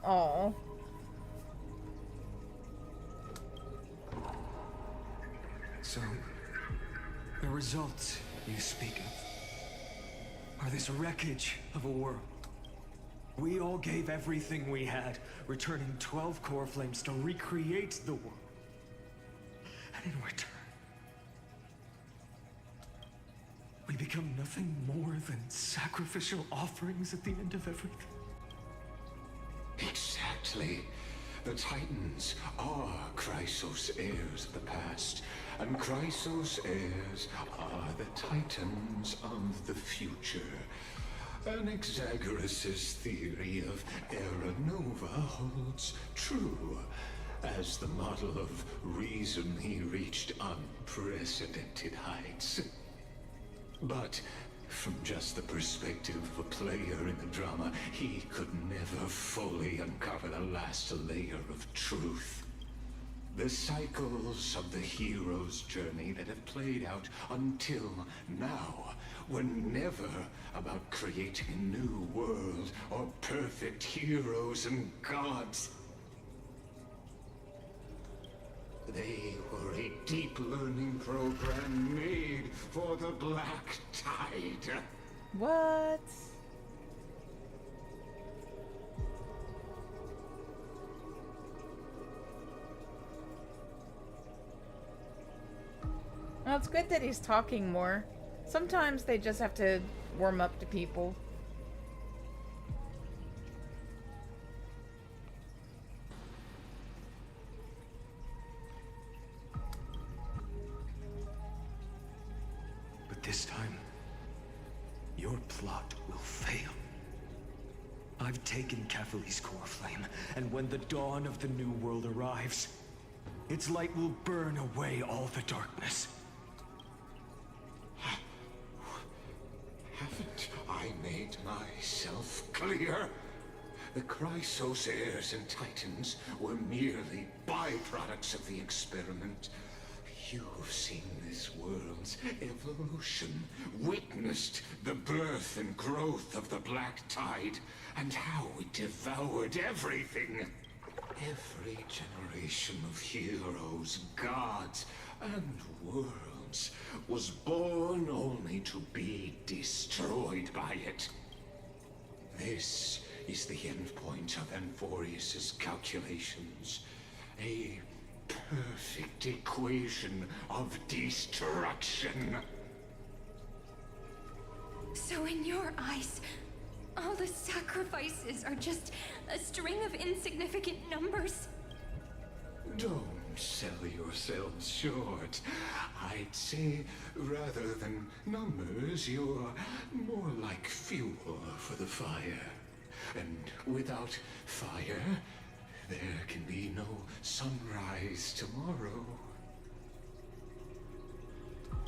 Aww. So, the results you speak of are this wreckage of a world. We all gave everything we had, returning 12 core flames to recreate the world. And in return, we become nothing more than sacrificial offerings at the end of everything. Exactly. The Titans are Chrysos heirs of the past, and Chrysos heirs are the Titans of the future. Anaxagoras' theory of Era Nova holds true, as the model of reason he reached unprecedented heights. But from just the perspective of a player in the drama, he could never fully uncover the last layer of truth. The cycles of the hero's journey that have played out until now were never about creating a new world or perfect heroes and gods. They were a deep learning program made for the Black Tide. What? Well, it's good that he's talking more. Sometimes they just have to warm up to people. this time, your plot will fail. I've taken Catholi's core flame, and when the dawn of the new world arrives, its light will burn away all the darkness. Haven't I made myself clear? The Chrysos heirs and Titans were merely byproducts of the experiment. You've seen this world's evolution, witnessed the birth and growth of the Black Tide, and how it devoured everything. Every generation of heroes, gods, and worlds was born only to be destroyed by it. This is the endpoint of Amphorius's calculations. A perfect equation of destruction. So in your eyes, all the sacrifices are just a string of insignificant numbers? Don't sell yourselves short. I'd say, rather than numbers, you're more like fuel for the fire. And without fire, there can be no sunrise tomorrow.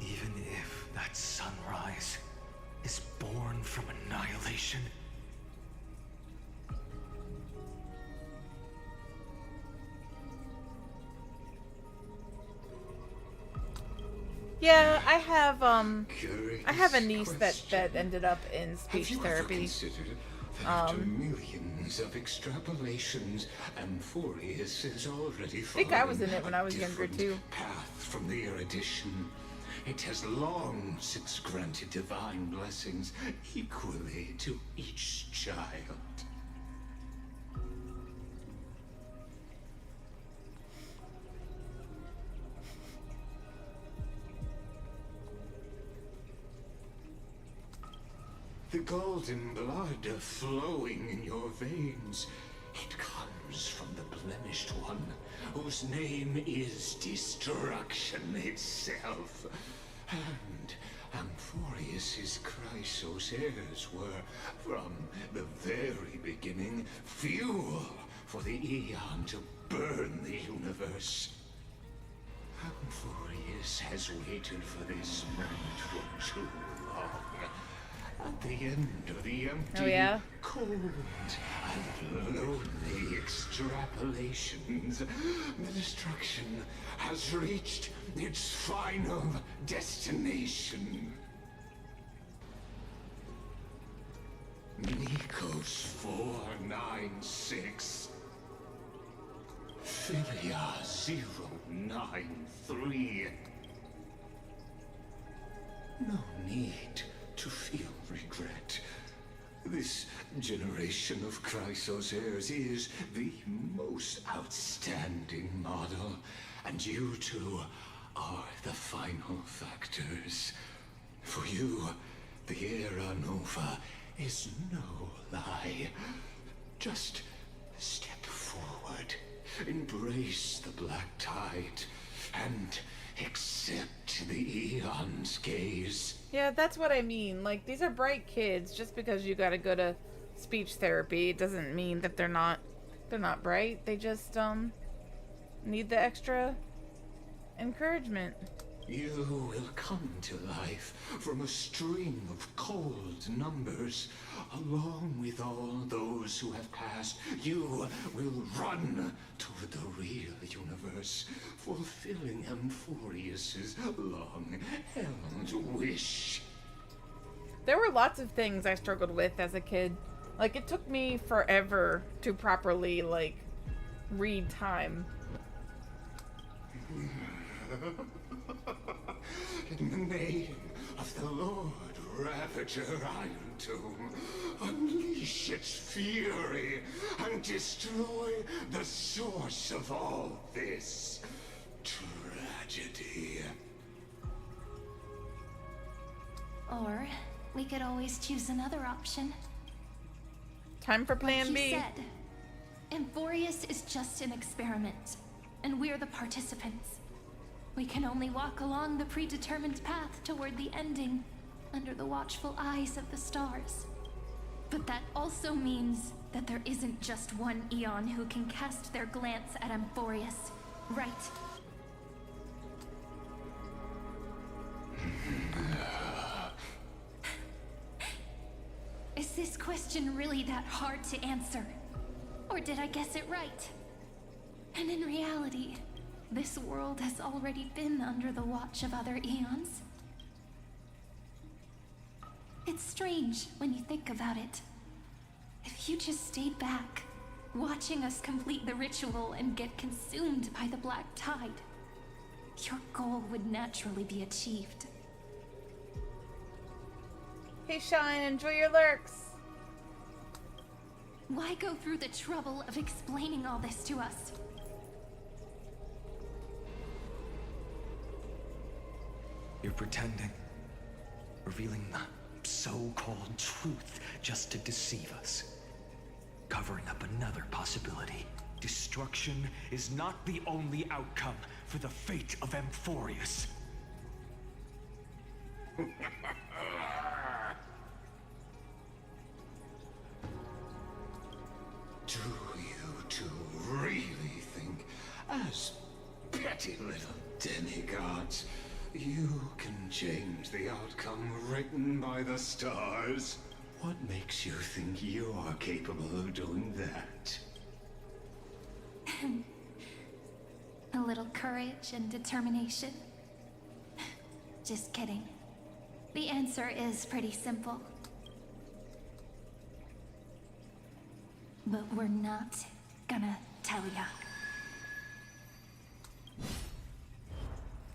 Even if that sunrise is born from annihilation. Yeah, I have a niece that Question. ended up in speech Have you therapy. ever considered that after millions of extrapolations, Amphorius is already I think I was in following it when I was a younger different too. path from the erudition. It has long since granted divine blessings equally to each child. The golden blood flowing in your veins, it comes from the blemished one, whose name is destruction itself. And Amphorius's Chrysos heirs were, from the very beginning, fuel for the Aeon to burn the universe. Amphorius has waited for this moment for too long. At the end of the empty, Oh, yeah? cold, and lonely extrapolations, the destruction has reached its final destination. Nikos 496. Philia 093. No need to feel regret. This generation of Chrysos heirs is the most outstanding model, and you two are the final factors. For you, the Era Nova is no lie. Just step forward, embrace the Black Tide, and accept the Aeon's gaze. Yeah, that's what I mean. Like, these are bright kids. Just because you gotta go to speech therapy, it doesn't mean that they're not bright. They just need the extra encouragement. You will come to life from a string of cold numbers. Along with all those who have passed, you will run toward the real universe, fulfilling Amphorius's long-held wish. There were lots of things I struggled with as a kid. Like, it took me forever to properly, like, read time. In the name of the Lord Ravager Iron Tomb, unleash its fury and destroy the source of all this tragedy. Or we could always choose another option. Time for plan Like B. he said, Amphorius is just an experiment, and we're the participants. We can only walk along the predetermined path toward the ending, under the watchful eyes of the stars. But that also means that there isn't just one Eon who can cast their glance at Amphorius, right? Is this question really that hard to answer? Or did I guess it right? And in reality, this world has already been under the watch of other Eons. It's strange when you think about it. If you just stayed back, watching us complete the ritual and get consumed by the black tide, your goal would naturally be achieved. Hey Shine, enjoy your lurks. Why go through the trouble of explaining all this to us? You're pretending. Revealing the so-called truth just to deceive us. Covering up another possibility. Destruction is not the only outcome for the fate of Amphorius. Do you two really think, as petty little demigods, you can change the outcome written by the stars? What makes you think you are capable of doing that? A little courage and determination. Just kidding. The answer is pretty simple. But we're not gonna tell ya.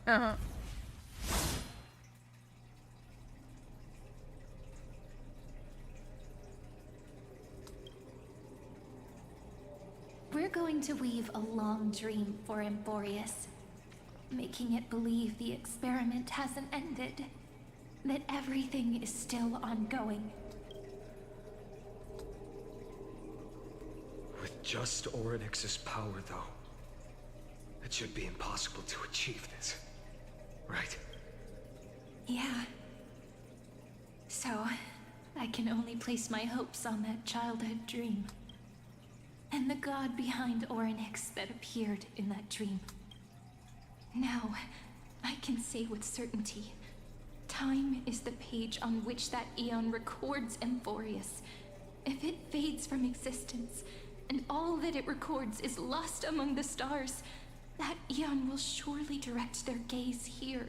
Uh-huh. We're going to weave a long dream for Amphorius, making it believe the experiment hasn't ended, that everything is still ongoing. With just Orynyx's power, though, it should be impossible to achieve this, right? Yeah. So, I can only place my hopes on that childhood dream. And the god behind Orynyx that appeared in that dream. Now, I can say with certainty, time is the page on which that Eon records Amphorius. If it fades from existence, and all that it records is lost among the stars, that Eon will surely direct their gaze here.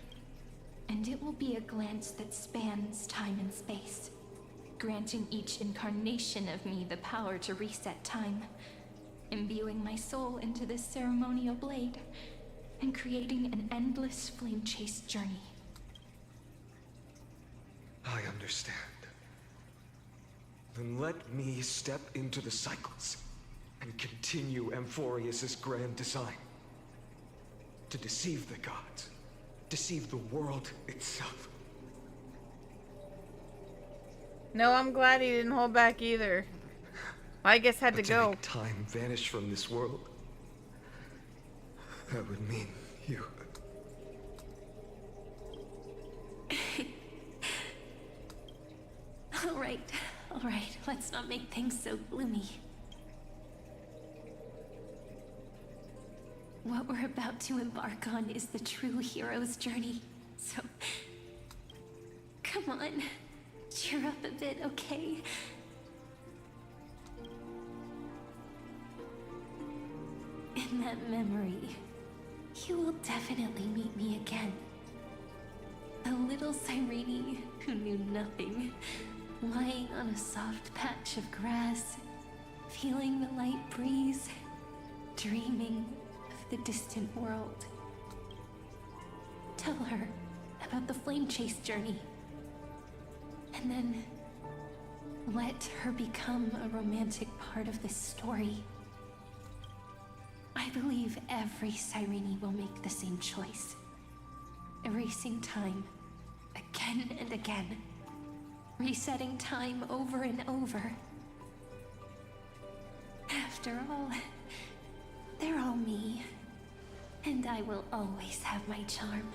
And it will be a glance that spans time and space, granting each incarnation of me the power to reset time, imbuing my soul into this ceremonial blade, and creating an endless flame-chased journey. I understand. Then let me step into the cycles and continue Amphorius's grand design. To deceive the gods, deceive the world itself. No, I'm glad he didn't hold back either. I guess had to go. Make time vanish from this world. That would mean you. All right. Let's not make things so gloomy. What we're about to embark on is the true hero's journey. So, come on, cheer up a bit, okay? In that memory, you will definitely meet me again. A little Cyrene who knew nothing, lying on a soft patch of grass, feeling the light breeze, dreaming of the distant world. Tell her about the flame chase journey, and then let her become a romantic part of this story. I believe every Cyrene will make the same choice, erasing time again and again, resetting time over and over. After all, they're all me, And I will always have my charm.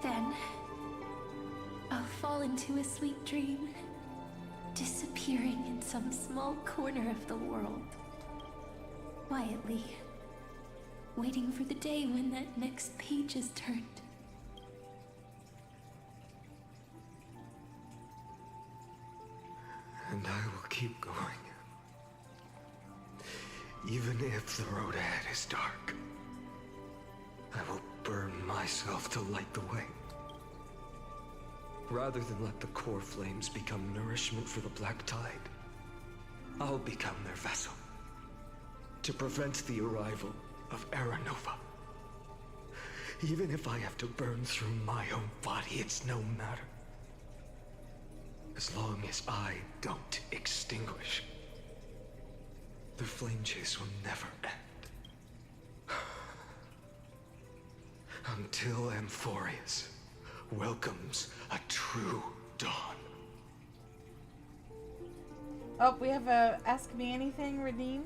Then, I'll fall into a sweet dream, disappearing in some small corner of the world. Quietly, waiting for the day when that next page is turned. And I will keep going. Even if the road ahead is dark, I will burn myself to light the way. Rather than let the core flames become nourishment for the Black Tide, I'll become their vessel. To prevent the arrival of Aranova. Even if I have to burn through my own body, it's no matter. As long as I don't extinguish, the flame chase will never end. Until Amphorius welcomes a true dawn. Oh, we have a Ask Me Anything redeem.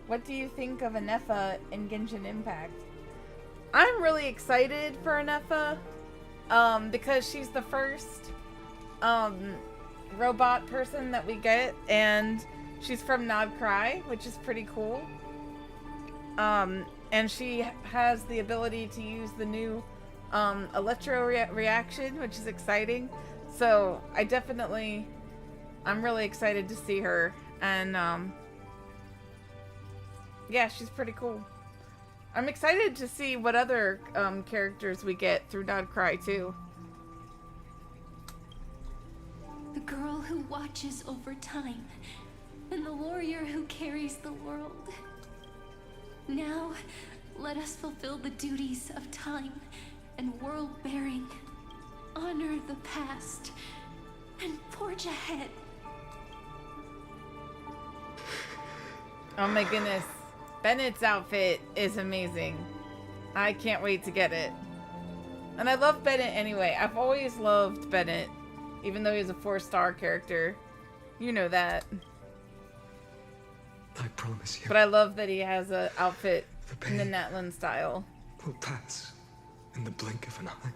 What do you think of Anefa in Genshin Impact? I'm really excited for Anefa, because she's the first robot person that we get, and she's from Nod Cry, which is pretty cool. And she has the ability to use the new electro reaction, which is exciting. So I'm really excited to see her, and yeah, she's pretty cool. I'm excited to see what other characters we get through Nod Cry too. The girl who watches over time, and the warrior who carries the world. Now, let us fulfill the duties of time and world-bearing, honor the past, and forge ahead. Oh my goodness. Bennett's outfit is amazing. I can't wait to get it. And I love Bennett anyway. I've always loved Bennett, even though he's a 4-star character. You know that. I promise you. But I love that he has an outfit in the Natlan style. Will pass in the blink of an eye.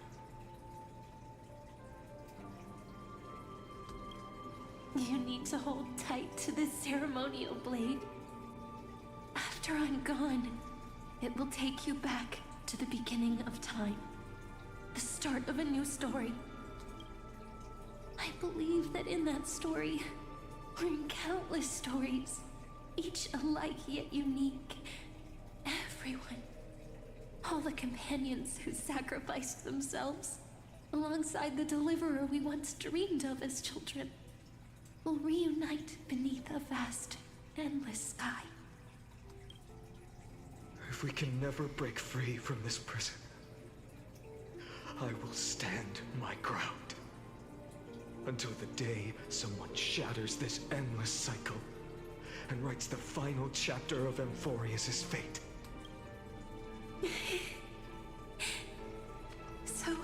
You need to hold tight to this ceremonial blade. After I'm gone, it will take you back to the beginning of time. The start of a new story. I believe that in that story, or in countless stories, each alike yet unique, everyone, all the companions who sacrificed themselves, alongside the deliverer we once dreamed of as children, will reunite beneath a vast, endless sky. If we can never break free from this prison, I will stand my ground. Until the day someone shatters this endless cycle and writes the final chapter of Amphorius' fate. So,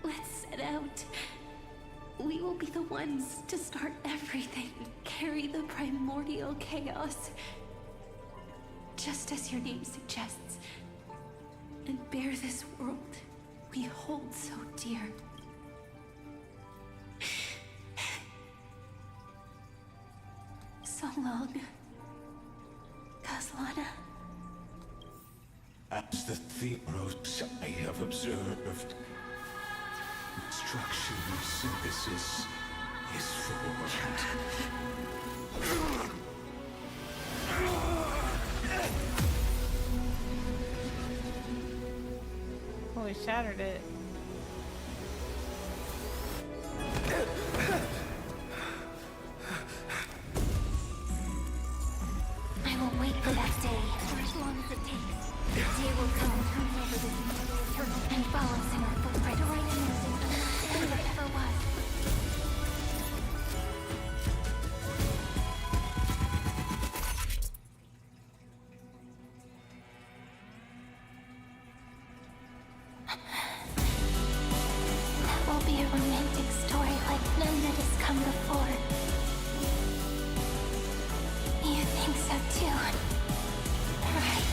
let's set out. We will be the ones to start everything, carry the primordial chaos, just as your name suggests, and bear this world we hold so dear. So long, Kaslana. As the Theros I have observed, instruction and synthesis is formed. Oh, we shattered it. I will wait for that day, for as long as it takes. The day will come when whoever this eternal and follows in our footprint, right in everything that ever was. think so too. Right.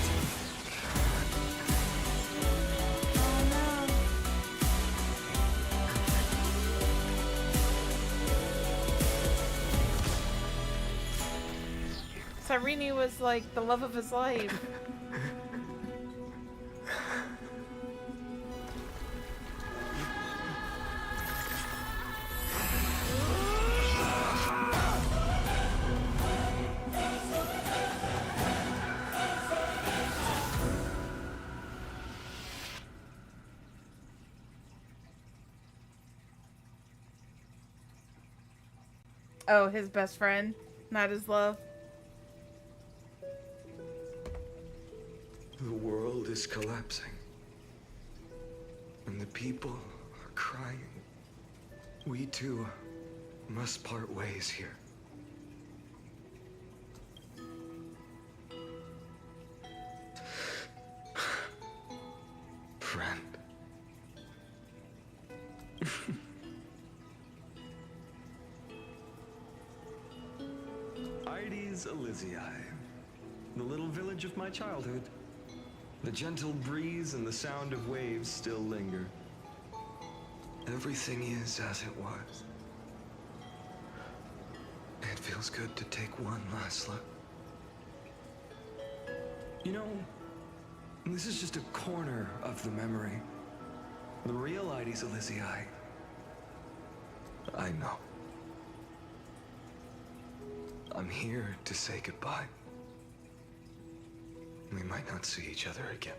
Cyrene was like the love of his life. Oh, his best friend, not his love. The world is collapsing. And the people are crying. We too must part ways here. Friend. Ides Elysiae, the little village of my childhood. The gentle breeze and the sound of waves still linger. Everything is as it was. It feels good to take one last look. You know, this is just a corner of the memory. The real Ides Elysiae. I know. I'm here to say goodbye. We might not see each other again.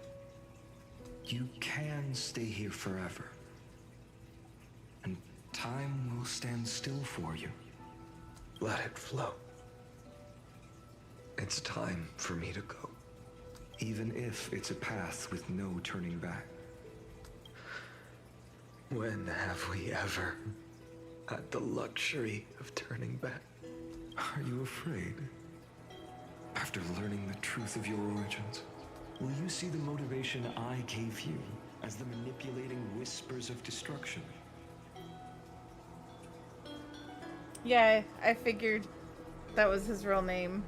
You can stay here forever. And time will stand still for you. Let it flow. It's time for me to go. Even if it's a path with no turning back. When have we ever had the luxury of turning back? Are you afraid? After learning the truth of your origins, will you see the motivation I gave you as the manipulating whispers of destruction? Yeah, I figured that was his real name.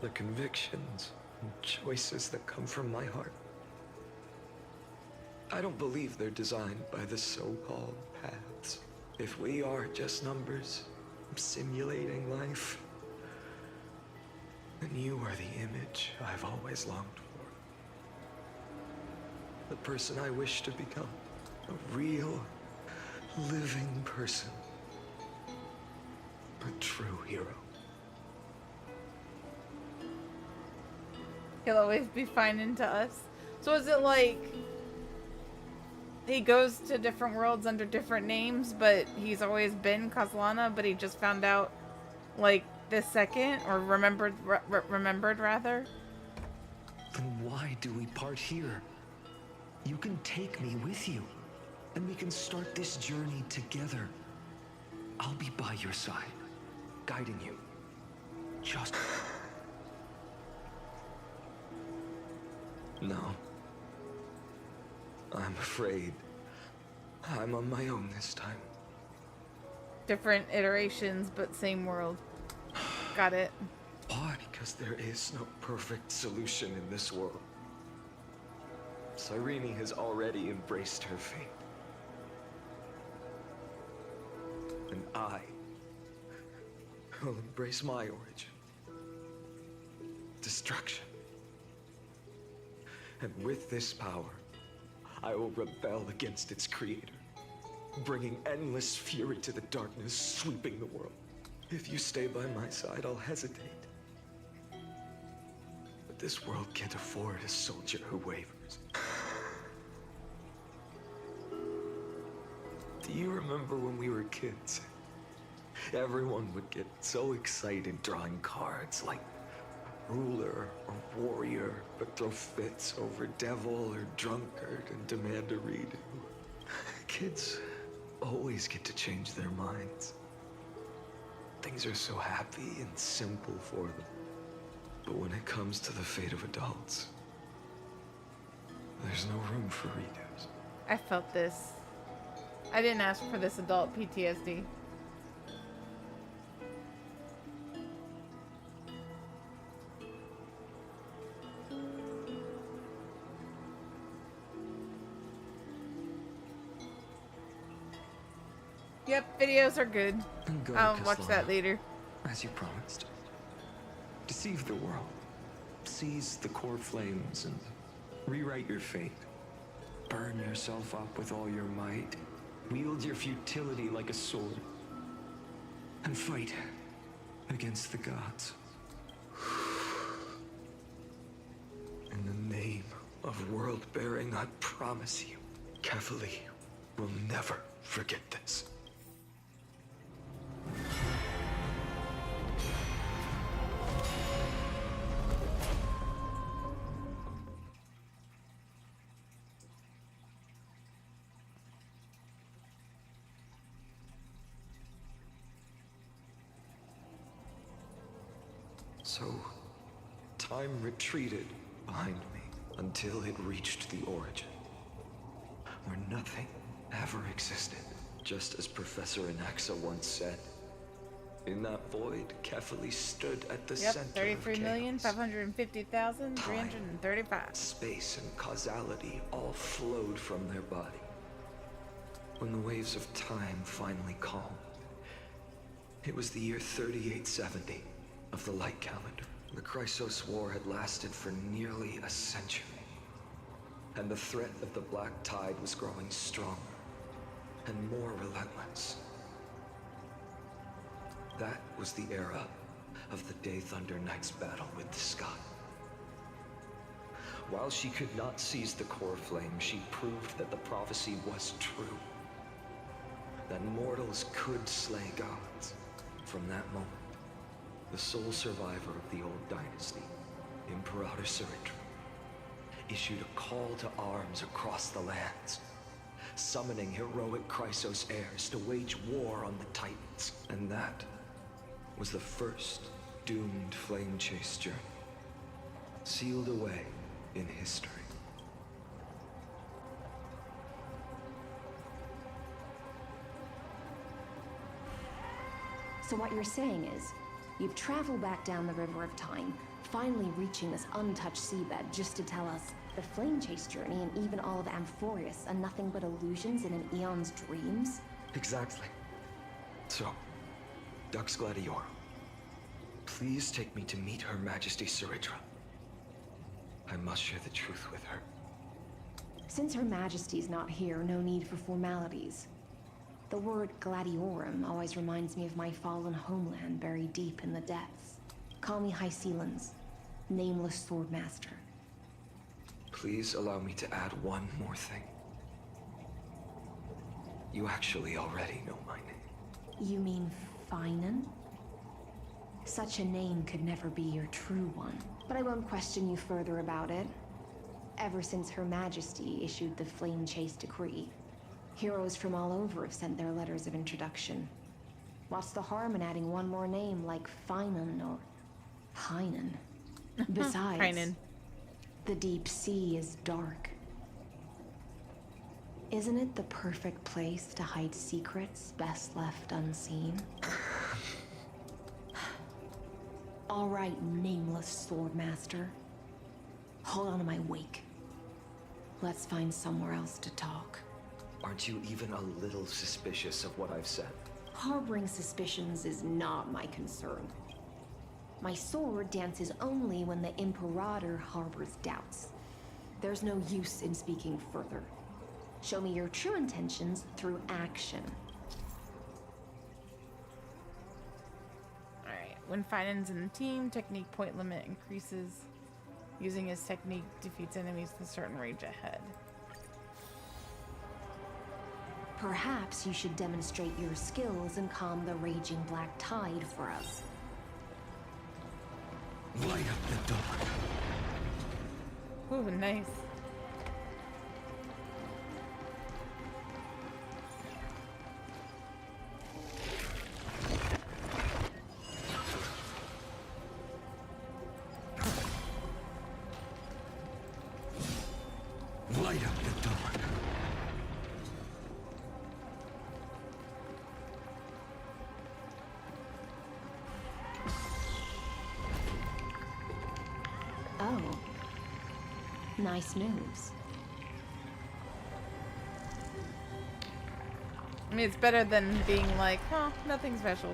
The convictions and choices that come from my heart. I don't believe they're designed by the so-called paths. If we are just numbers, simulating life, then you are the image I've always longed for. The person I wish to become. A real, living person. A true hero. He'll always be Phainon to us. So is it like he goes to different worlds under different names, but he's always been Kozlana, but he just found out like this second, or remembered rather? Then why do we part here? You can take me with you, and we can start this journey together. I'll be by your side, guiding you. Just... No. I'm afraid I'm on my own this time. Different iterations, but same world. Got it. Why? Because there is no perfect solution in this world. Cyrene has already embraced her fate. And I will embrace my origin. Destruction. And with this power, I will rebel against its creator, bringing endless fury to the darkness, sweeping the world. If you stay by my side, I'll hesitate. But this world can't afford a soldier who wavers. Do you remember when we were kids? Everyone would get so excited drawing cards like ruler or warrior, but throw fits over devil or drunkard and demand a redo. Kids always get to change their minds. Things are so happy and simple for them. But when it comes to the fate of adults, there's no room for redos. I felt this. I didn't ask for this adult PTSD. Yep, videos are good. Go, I'll watch Castellano, that later. as you promised. Deceive the world. Seize the core flames and rewrite your fate. Burn yourself up with all your might. Wield your futility like a sword. And fight against the gods. In the name of world-bearing, I promise you, Cavalier will never forget this. So, time retreated behind me until it reached the origin, where nothing ever existed, just as Professor Anaxa once said. In that void, Kefali stood at the center of chaos. 33,550,335. Space and causality all flowed from their body. When the waves of time finally calmed, it was the year 3870 of the light calendar. The Chrysos War had lasted for nearly a century, and the threat of the Black Tide was growing stronger and more relentless. That was the era of the Day Thunder Knight's battle with the sky. While she could not seize the core flame, she proved that the prophecy was true. That mortals could slay gods. From that moment, the sole survivor of the old dynasty, Imperator Ciridra, issued a call to arms across the lands, summoning heroic Chrysos heirs to wage war on the Titans. And that was the first doomed flame chase journey, sealed away in history. So what you're saying is, you've traveled back down the River of Time, finally reaching this untouched seabed just to tell us the flame chase journey and even all of Amphorius are nothing but illusions in an eon's dreams? Exactly. So, Dux Gladiorum, please take me to meet Her Majesty Ciridra. I must share the truth with her. Since Her Majesty's not here, no need for formalities. The word Gladiorum always reminds me of my fallen homeland buried deep in the depths. Call me High Sealans, nameless swordmaster. Please allow me to add one more thing. You actually already know my name. You mean Phainon? Such a name could never be your true one. But I won't question you further about it. Ever since Her Majesty issued the Flame Chase Decree, heroes from all over have sent their letters of introduction. What's the harm in adding one more name like Phainon or Phainon? Besides, Phainon. The deep sea is dark. Isn't it the perfect place to hide secrets best left unseen? All right, nameless swordmaster. Hold on to my wake. Let's find somewhere else to talk. Aren't you even a little suspicious of what I've said? Harboring suspicions is not my concern. My sword dances only when the Imperator harbors doubts. There's no use in speaking further. Show me your true intentions through action. Alright, when Phainon's in the team, technique point limit increases. Using his technique defeats enemies with a certain range ahead. Perhaps you should demonstrate your skills and calm the raging black tide for us. Light up the dawn. Ooh, nice. Light up the dawn. Nice moves. I mean, it's better than being like, oh, nothing special.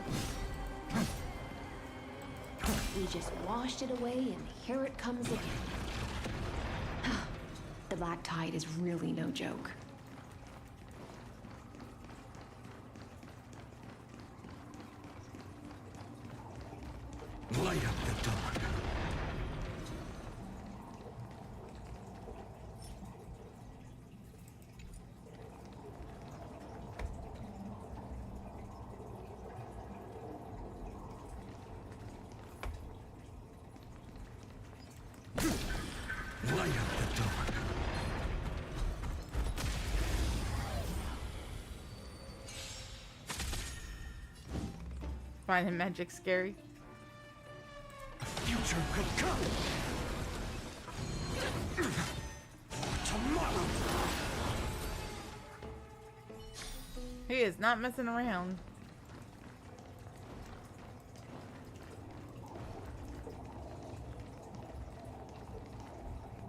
We just washed it away, and here it comes again. The black tide is really no joke. Light up the dawn. Light up the dawn. Finding magic scary. Future could come. Tomorrow. He is not messing around.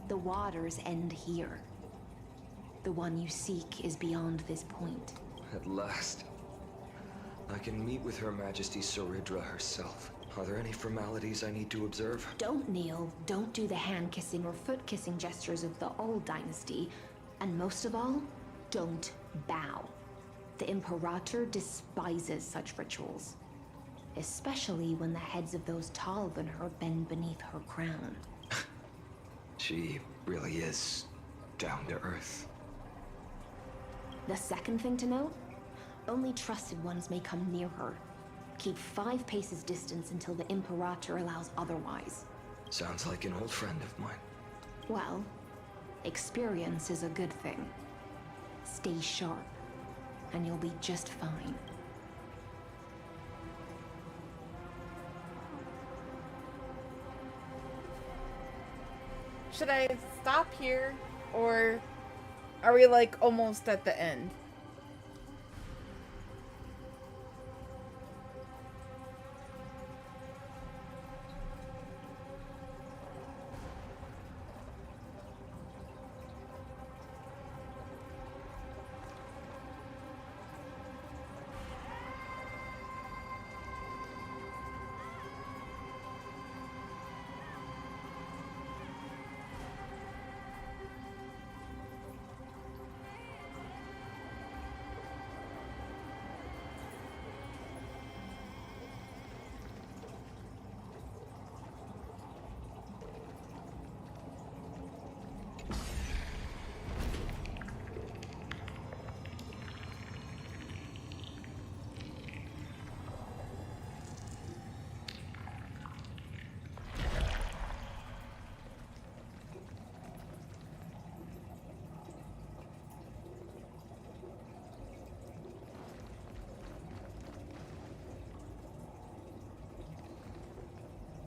The waters end here. The one you seek is beyond this point. At last. I can meet with Her Majesty Saridra herself. Are there any formalities I need to observe? Don't kneel, don't do the hand-kissing or foot-kissing gestures of the old dynasty, and most of all, don't bow. The Imperator despises such rituals, especially when the heads of those taller than her bend beneath her crown. She really is down to earth. The second thing to note, only trusted ones may come near her. Keep 5 paces distance until the Imperator allows otherwise. Sounds like an old friend of mine. Well, experience is a good thing. Stay sharp, and you'll be just fine. Should I stop here, or are we like almost at the end?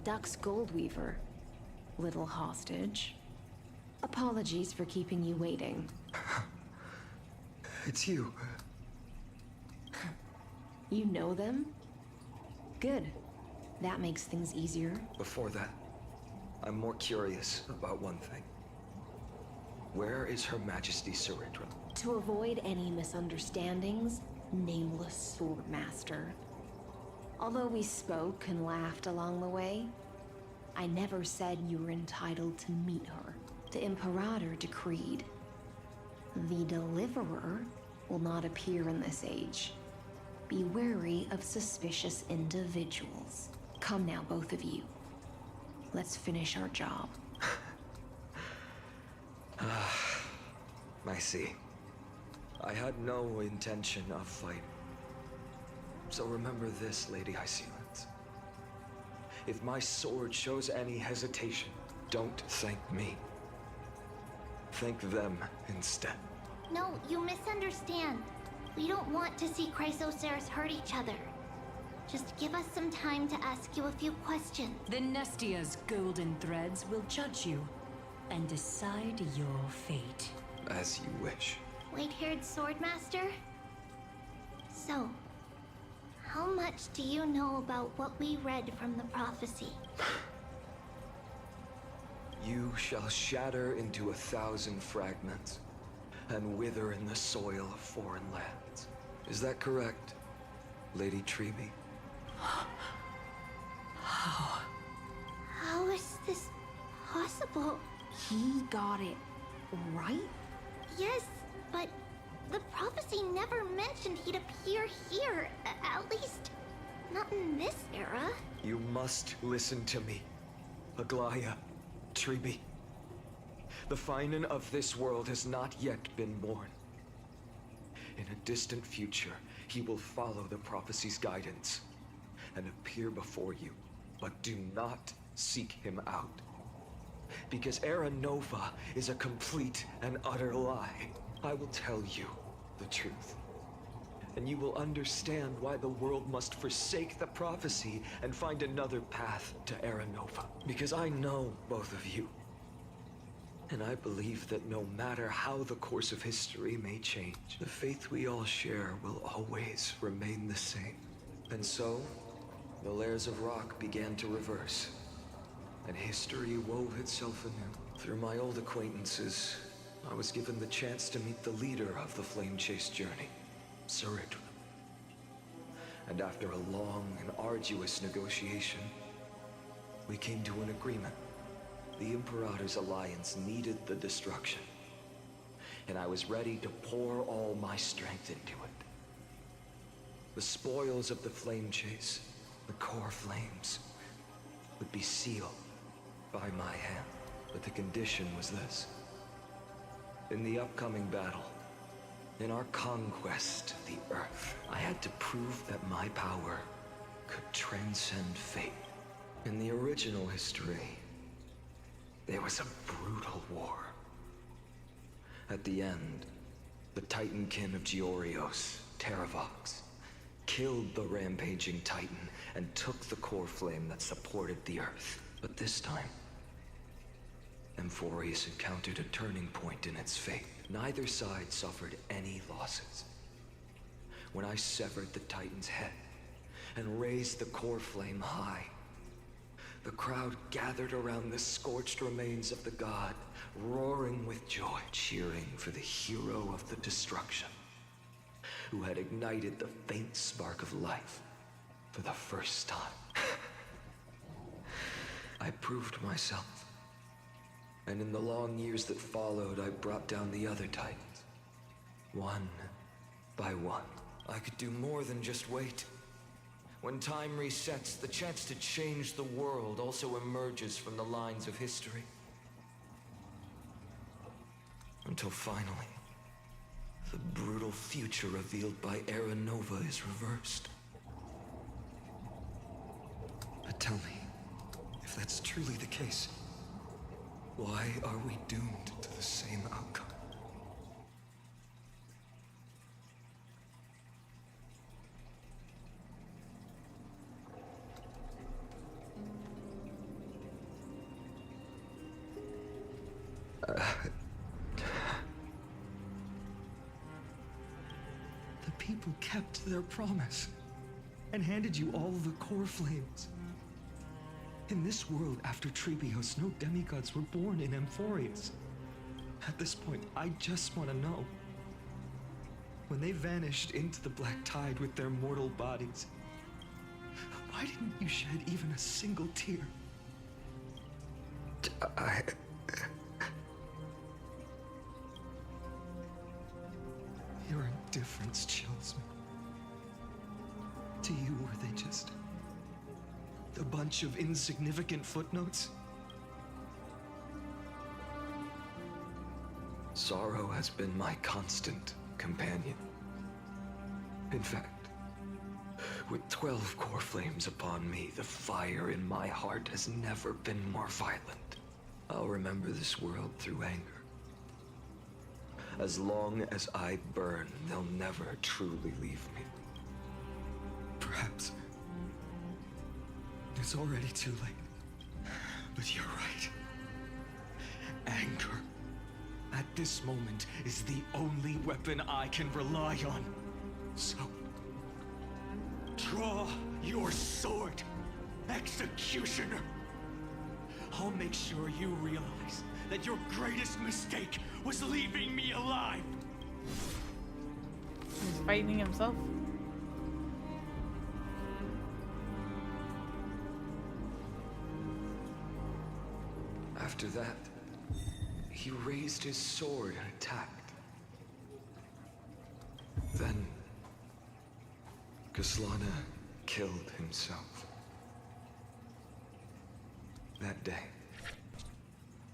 Duck's Goldweaver, little hostage. Apologies for keeping you waiting. It's you. You know them? Good. That makes things easier. Before that, I'm more curious about one thing. Where is Her Majesty Saridra? To avoid any misunderstandings, nameless swordmaster. Although we spoke and laughed along the way, I never said you were entitled to meet her. The Imperator decreed. The Deliverer will not appear in this age. Be wary of suspicious individuals. Come now, both of you. Let's finish our job. I see. I had no intention of fighting. So remember this, Lady Hysealance. If my sword shows any hesitation, don't thank me. Thank them instead. No, you misunderstand. We don't want to see Chrysoceres hurt each other. Just give us some time to ask you a few questions. The Nestia's golden threads will judge you and decide your fate. As you wish. White-haired swordmaster? So, how much do you know about what we read from the prophecy? You shall shatter into 1,000 fragments and wither in the soil of foreign lands. Is that correct, Lady Treeby? How? How is this possible? He got it right? Yes, but the prophecy never mentioned he'd appear here. At least, not in this era. You must listen to me, Aglaya, Treeby. The Phainon of this world has not yet been born. In a distant future, he will follow the prophecy's guidance and appear before you, but do not seek him out. Because Era Nova is a complete and utter lie. I will tell you the truth, and you will understand why the world must forsake the prophecy and find another path to Era Nova. Because I know both of you, and I believe that no matter how the course of history may change, the faith we all share will always remain the same. And so, the layers of rock began to reverse, and history wove itself anew. Through my old acquaintances, I was given the chance to meet the leader of the Flame Chase journey, Saridra. And after a long and arduous negotiation, we came to an agreement. The Imperator's alliance needed the destruction, and I was ready to pour all my strength into it. The spoils of the Flame Chase, the core flames, would be sealed by my hand. But the condition was this. In the upcoming battle, in our conquest of the Earth, I had to prove that my power could transcend fate. In the original history, there was a brutal war. At the end, the Titankin of Georios, Terravox, killed the rampaging Titan and took the core flame that supported the Earth. But this time, Amphorius encountered a turning point in its fate. Neither side suffered any losses. When I severed the Titan's head and raised the core flame high, the crowd gathered around the scorched remains of the god, roaring with joy, cheering for the hero of the destruction, who had ignited the faint spark of life for the first time. I proved myself, and in the long years that followed, I brought down the other Titans, one by one. I could do more than just wait. When time resets, the chance to change the world also emerges from the lines of history. Until finally, the brutal future revealed by Era Nova is reversed. But tell me, if that's truly the case, why are we doomed to the same outcome? The people kept their promise and handed you all the core flames. In this world after Trebios, no demigods were born in Amphorius. At this point, I just want to know. When they vanished into the black tide with their mortal bodies, why didn't you shed even a single tear? Your indifference chills me. To you, were they just a bunch of insignificant footnotes? Sorrow has been my constant companion. In fact, with 12 core flames upon me, the fire in my heart has never been more violent. I'll remember this world through anger. As long as I burn, they'll never truly leave me. Perhaps it's already too late. But you're right. Anger, at this moment, is the only weapon I can rely on. So, draw your sword, Executioner. I'll make sure you realize that your greatest mistake was leaving me alive. He's fighting himself. After that, he raised his sword and attacked. Then, Kaslana killed himself. That day,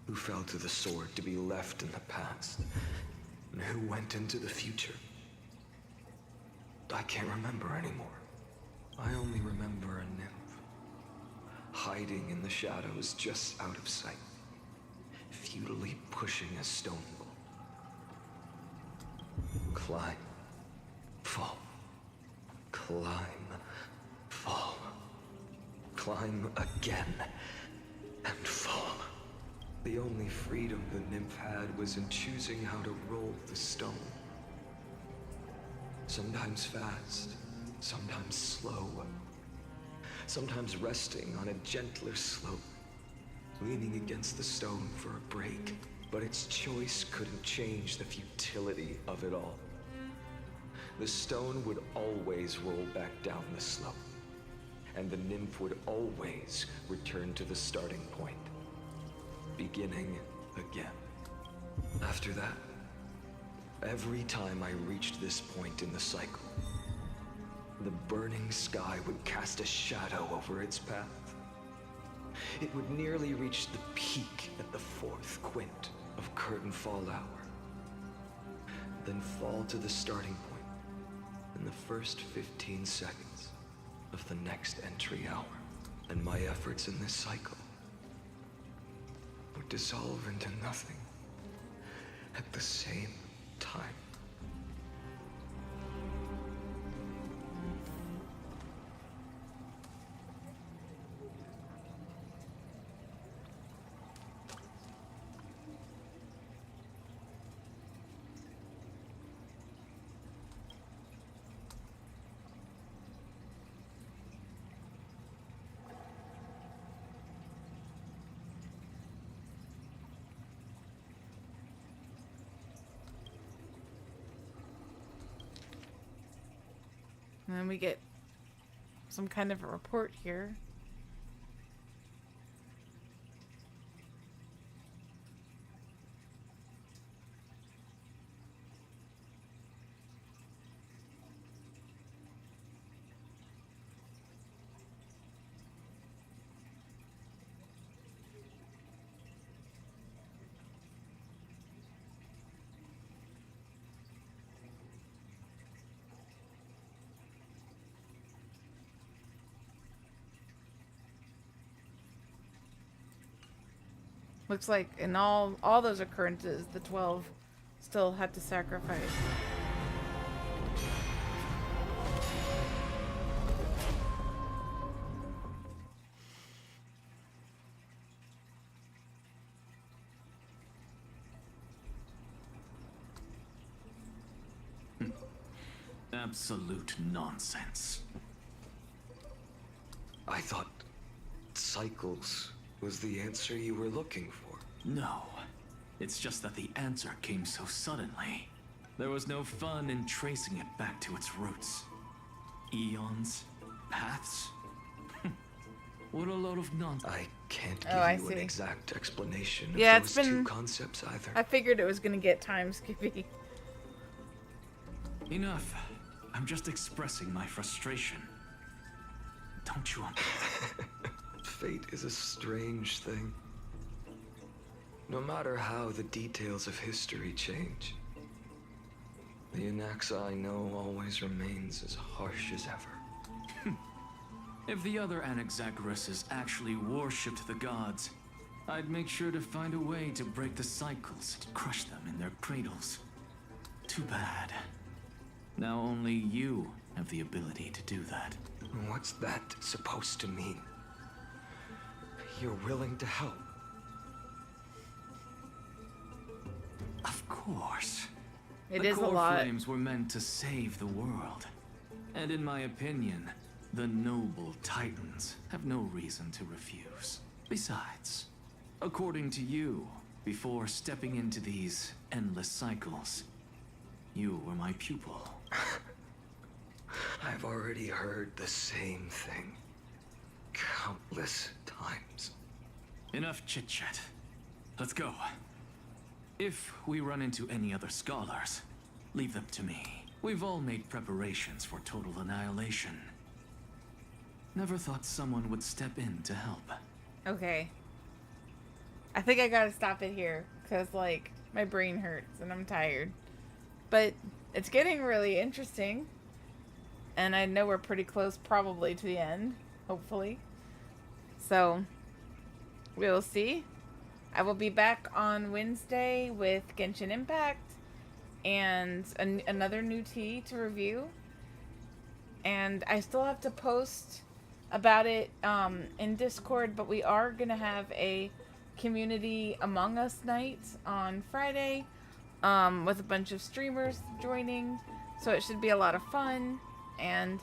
who fell to the sword to be left in the past, and who went into the future? I can't remember anymore. I only remember a nymph, hiding in the shadows just out of sight, futilely pushing a stone ball. Climb, fall, climb, fall, climb again, and fall. The only freedom the nymph had was in choosing how to roll the stone. Sometimes fast, sometimes slow, sometimes resting on a gentler slope, leaning against the stone for a break. But its choice couldn't change the futility of it all. The stone would always roll back down the slope, and the nymph would always return to the starting point, beginning again. After that, every time I reached this point in the cycle, the burning sky would cast a shadow over its path. It would nearly reach the peak at the 4th quint of curtain fall hour, then fall to the starting point in the first 15 seconds of the next entry hour. And my efforts in this cycle would dissolve into nothing at the same time. And then we get some kind of a report here. Looks like in all those occurrences, the 12 still had to sacrifice. Absolute nonsense. I thought cycles was the answer you were looking for. No. It's just that the answer came so suddenly. There was no fun in tracing it back to its roots. Eons? Paths? What a load of nonsense. I can't give you an exact explanation of yeah, those it's been two concepts either. I figured it was gonna get time skippy. Enough. I'm just expressing my frustration. Don't you understand? Fate is a strange thing. No matter how the details of history change, the Anaxa I know always remains as harsh as ever. If the other Anaxagoras actually worshipped the gods, I'd make sure to find a way to break the cycles and crush them in their cradles. Too bad. Now only you have the ability to do that. What's that supposed to mean? You're willing to help? Of course. It the is a core lot. flames were meant to save the world. And in my opinion, the noble titans have no reason to refuse. Besides, According to you, before stepping into these endless cycles, you were my pupil. I've already heard the same thing countless times. Enough chit-chat. Let's go. If we run into any other scholars, leave them to me. We've all made preparations for total annihilation. Never thought someone would step in to help. Okay. I think I gotta stop it here, because, like, my brain hurts and I'm tired. But it's getting really interesting. And I know we're pretty close probably to the end, hopefully. So, we'll see. I will be back on Wednesday with Genshin Impact and another new tea to review. And I still have to post about it in Discord, but we are going to have a community Among Us night on Friday with a bunch of streamers joining. So it should be a lot of fun. And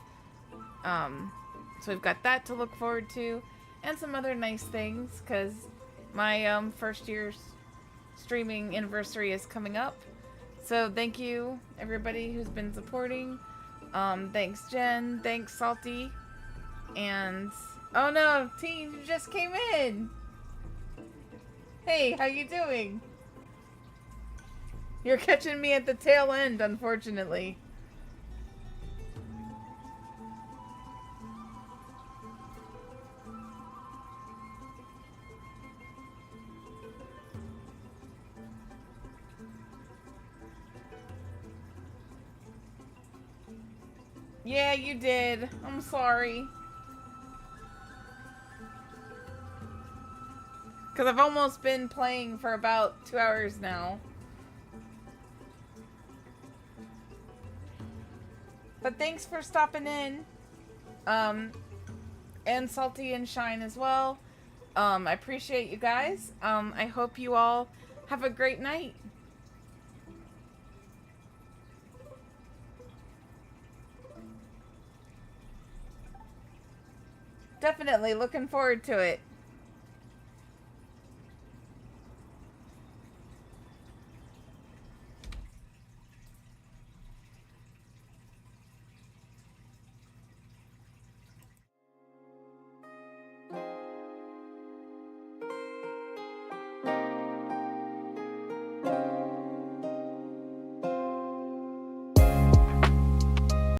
so we've got that to look forward to, and some other nice things, because my first year's streaming anniversary is coming up. So thank you everybody who's been supporting. Thanks Jen, thanks Salty, and oh no, team, you just came in. Hey, how you doing? You're catching me at the tail end, unfortunately. Yeah, you did. I'm sorry. Because I've almost been playing for about 2 hours now. But thanks for stopping in. And Salty and Shine as well. I appreciate you guys. I hope you all have a great night. Definitely looking forward to it.